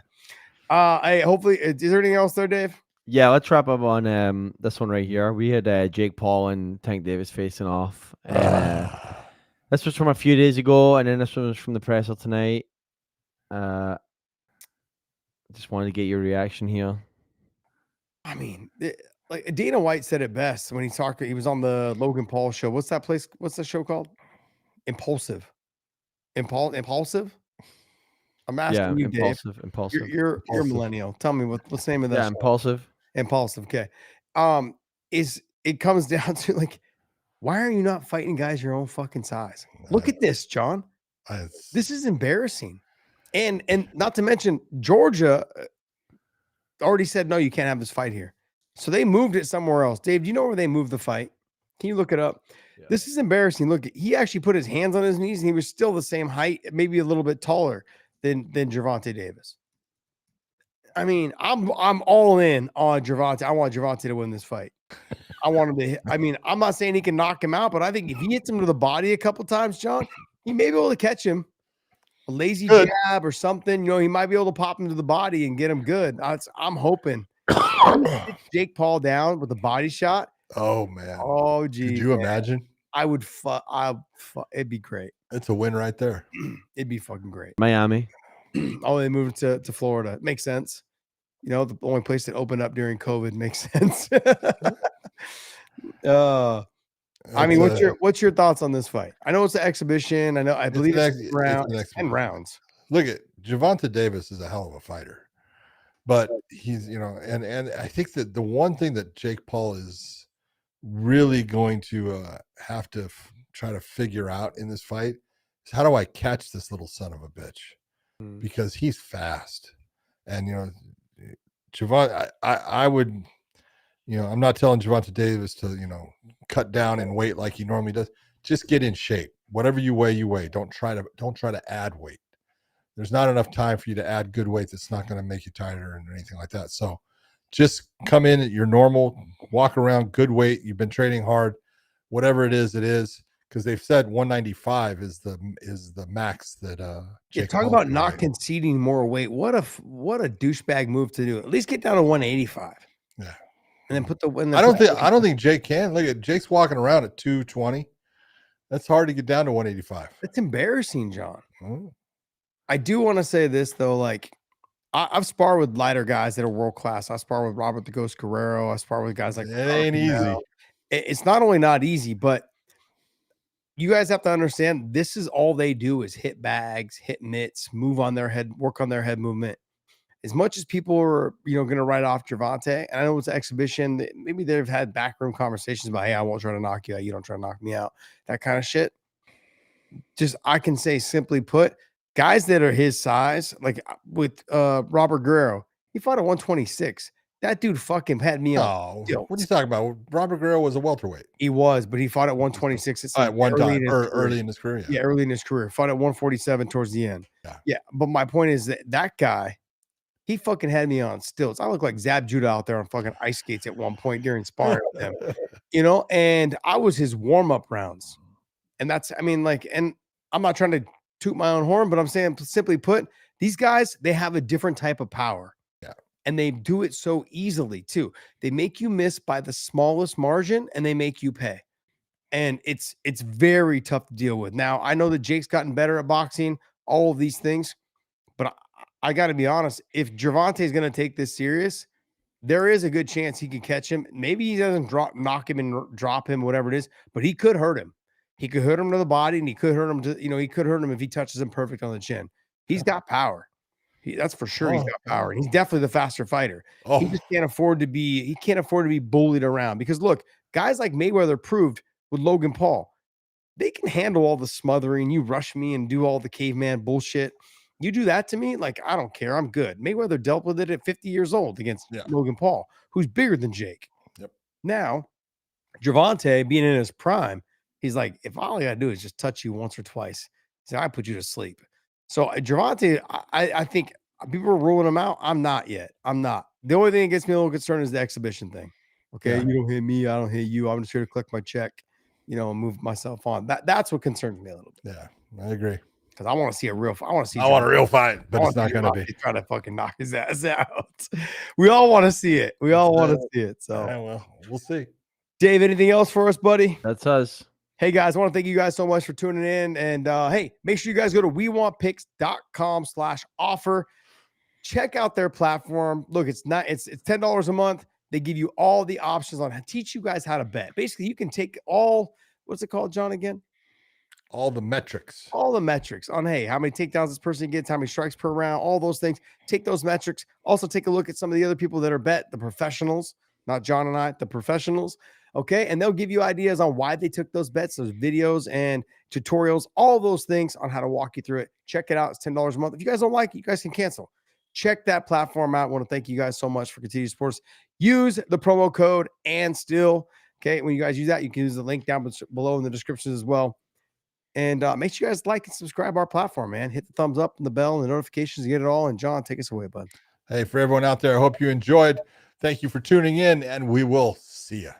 Hopefully, is there anything else there, Dave? Yeah, let's wrap up on this one right here. We had Jake Paul and Tank Davis facing off. And, this was from a few days ago, and then this one was from the presser tonight. Just wanted to get your reaction here. I mean, like Dana White said it best when he was on the Logan Paul show. What's that place? What's the show called? Impulsive. Impulsive? I'm asking you, Impulsive, Dave. Impulsive. You're a millennial. Tell me what's the name of that? Yeah, show? Impulsive. Impulsive. Okay. It comes down to like, why are you not fighting guys your own fucking size? Look at this, John. This is embarrassing. And not to mention, Georgia already said, no, you can't have this fight here. So they moved it somewhere else. Dave, do you know where they moved the fight? Can you look it up? Yeah. This is embarrassing. Look, he actually put his hands on his knees, and he was still the same height, maybe a little bit taller than Gervonta Davis. I mean, I'm all in on Gervonta. I want Gervonta to win this fight. I want him to hit. I mean, I'm not saying he can knock him out, but I think if he hits him to the body a couple times, John, he may be able to catch him. A lazy jab or something, he might be able to pop him to the body and get him good. I'm hoping. Jake Paul down with a body shot. Oh man. Oh geez. Could you imagine? I would. It'd be great. It's a win right there. It'd be fucking great. Miami. Oh, they moved to Florida. Makes sense. The only place that opened up during COVID makes sense. I mean, what's your thoughts on this fight? I know it's an exhibition. I believe it's 10 rounds. Look at Gervonta Davis is a hell of a fighter, but he's and I think that the one thing that Jake Paul is really going to have to try to figure out in this fight is how do I catch this little son of a bitch, because he's fast, and Gervonta, I would. I'm not telling Gervonta Davis to, cut down in weight like he normally does. Just get in shape. Whatever you weigh, you weigh. Don't try to add weight. There's not enough time for you to add good weight that's not going to make you tighter or anything like that. So just come in at your normal, walk around, good weight. You've been training hard. whatever it is, because they've said 195 is the max that Yeah, Jake talk Paul about can not weigh. conceding more weight. What a douchebag move to do. At least get down to 185. Yeah. And then put the win. I don't think Jake can. Look at Jake's walking around at 220. That's hard to get down to 185. That's embarrassing, John. Oh. I do want to say this though, like I've sparred with lighter guys that are world class. I spar with Robert the Ghost Guerrero. I spar with guys like It ain't easy. It's not only not easy, but you guys have to understand this is all they do is hit bags, hit mitts, move on their head, work on their head movement. As much as people are, going to write off Gervonta, and I know it's an exhibition, maybe they've had backroom conversations about, hey, I won't try to knock you out. You don't try to knock me out. That kind of shit. Just, I can say simply put, guys that are his size, like with Robert Guerrero, he fought at 126. That dude fucking had me on. Oh, what are you talking about? Robert Guerrero was a welterweight. He was, but he fought at 126. It's At one time, early in his career. Yeah, early in his career. Fought at 147 towards the end. Yeah. But my point is that guy, he fucking had me on stilts. I look like Zab Judah out there on fucking ice skates at one point during sparring with him, and I was his warm-up rounds. And that's, and I'm not trying to toot my own horn, but I'm saying simply put, these guys, they have a different type of power. Yeah. And they do it so easily too. They make you miss by the smallest margin and they make you pay. And it's very tough to deal with. Now, I know that Jake's gotten better at boxing, all of these things, but I got to be honest, if Gervonta is going to take this serious, there is a good chance he could catch him. Maybe he doesn't knock him and drop him, whatever it is, but he could hurt him. He could hurt him to the body, and he could hurt him to, he could hurt him if he touches him perfect on the chin. He's got power. That's for sure. He's got power, and he's definitely the faster fighter. He just can't afford to be bullied around, because look, guys like Mayweather proved with Logan Paul, they can handle all the smothering. You rush me and do all the caveman bullshit. You do that to me, like, I don't care. I'm good. Mayweather dealt with it at 50 years old against Logan Paul, who's bigger than Jake. Yep. Now, Gervonta, being in his prime, he's like, if all I got to do is just touch you once or twice, so I put you to sleep. So Gervonta, I think people are ruling him out. I'm not yet. I'm not. The only thing that gets me a little concerned is the exhibition thing. Okay, you don't hit me, I don't hit you. I'm just here to collect my check, and move myself on. That's what concerns me a little bit. Yeah, I agree. Because I want to see a real. I want a real fight, but it's not going to be. Try to fucking knock his ass out. We all want to see it. We all want to see it. So, well, we'll see. Dave, anything else for us, buddy? That's us. Hey guys, I want to thank you guys so much for tuning in. And hey, make sure you guys go to wewantpicks.com/offer. Check out their platform. Look, it's $10 a month. They give you all the options on how to teach you guys how to bet. Basically, you can take what's it called, John, again? All the metrics on, hey, how many takedowns this person gets, how many strikes per round, all those things. Take those metrics. Also take a look at some of the other people that are the professionals, not John and I, the professionals. Okay. And they'll give you ideas on why they took those bets, those videos and tutorials, all those things on how to walk you through it. Check it out. It's $10 a month. If you guys don't like it, you guys can cancel. Check that platform out. I want to thank you guys so much for continued support. Use the promo code and still. Okay. When you guys use that, you can use the link down below in the description as well. And make sure you guys like and subscribe our platform, man. Hit the thumbs up and the bell and the notifications to get it all. And John, take us away, bud. Hey, for everyone out there, I hope you enjoyed. Thank you for tuning in, and we will see you.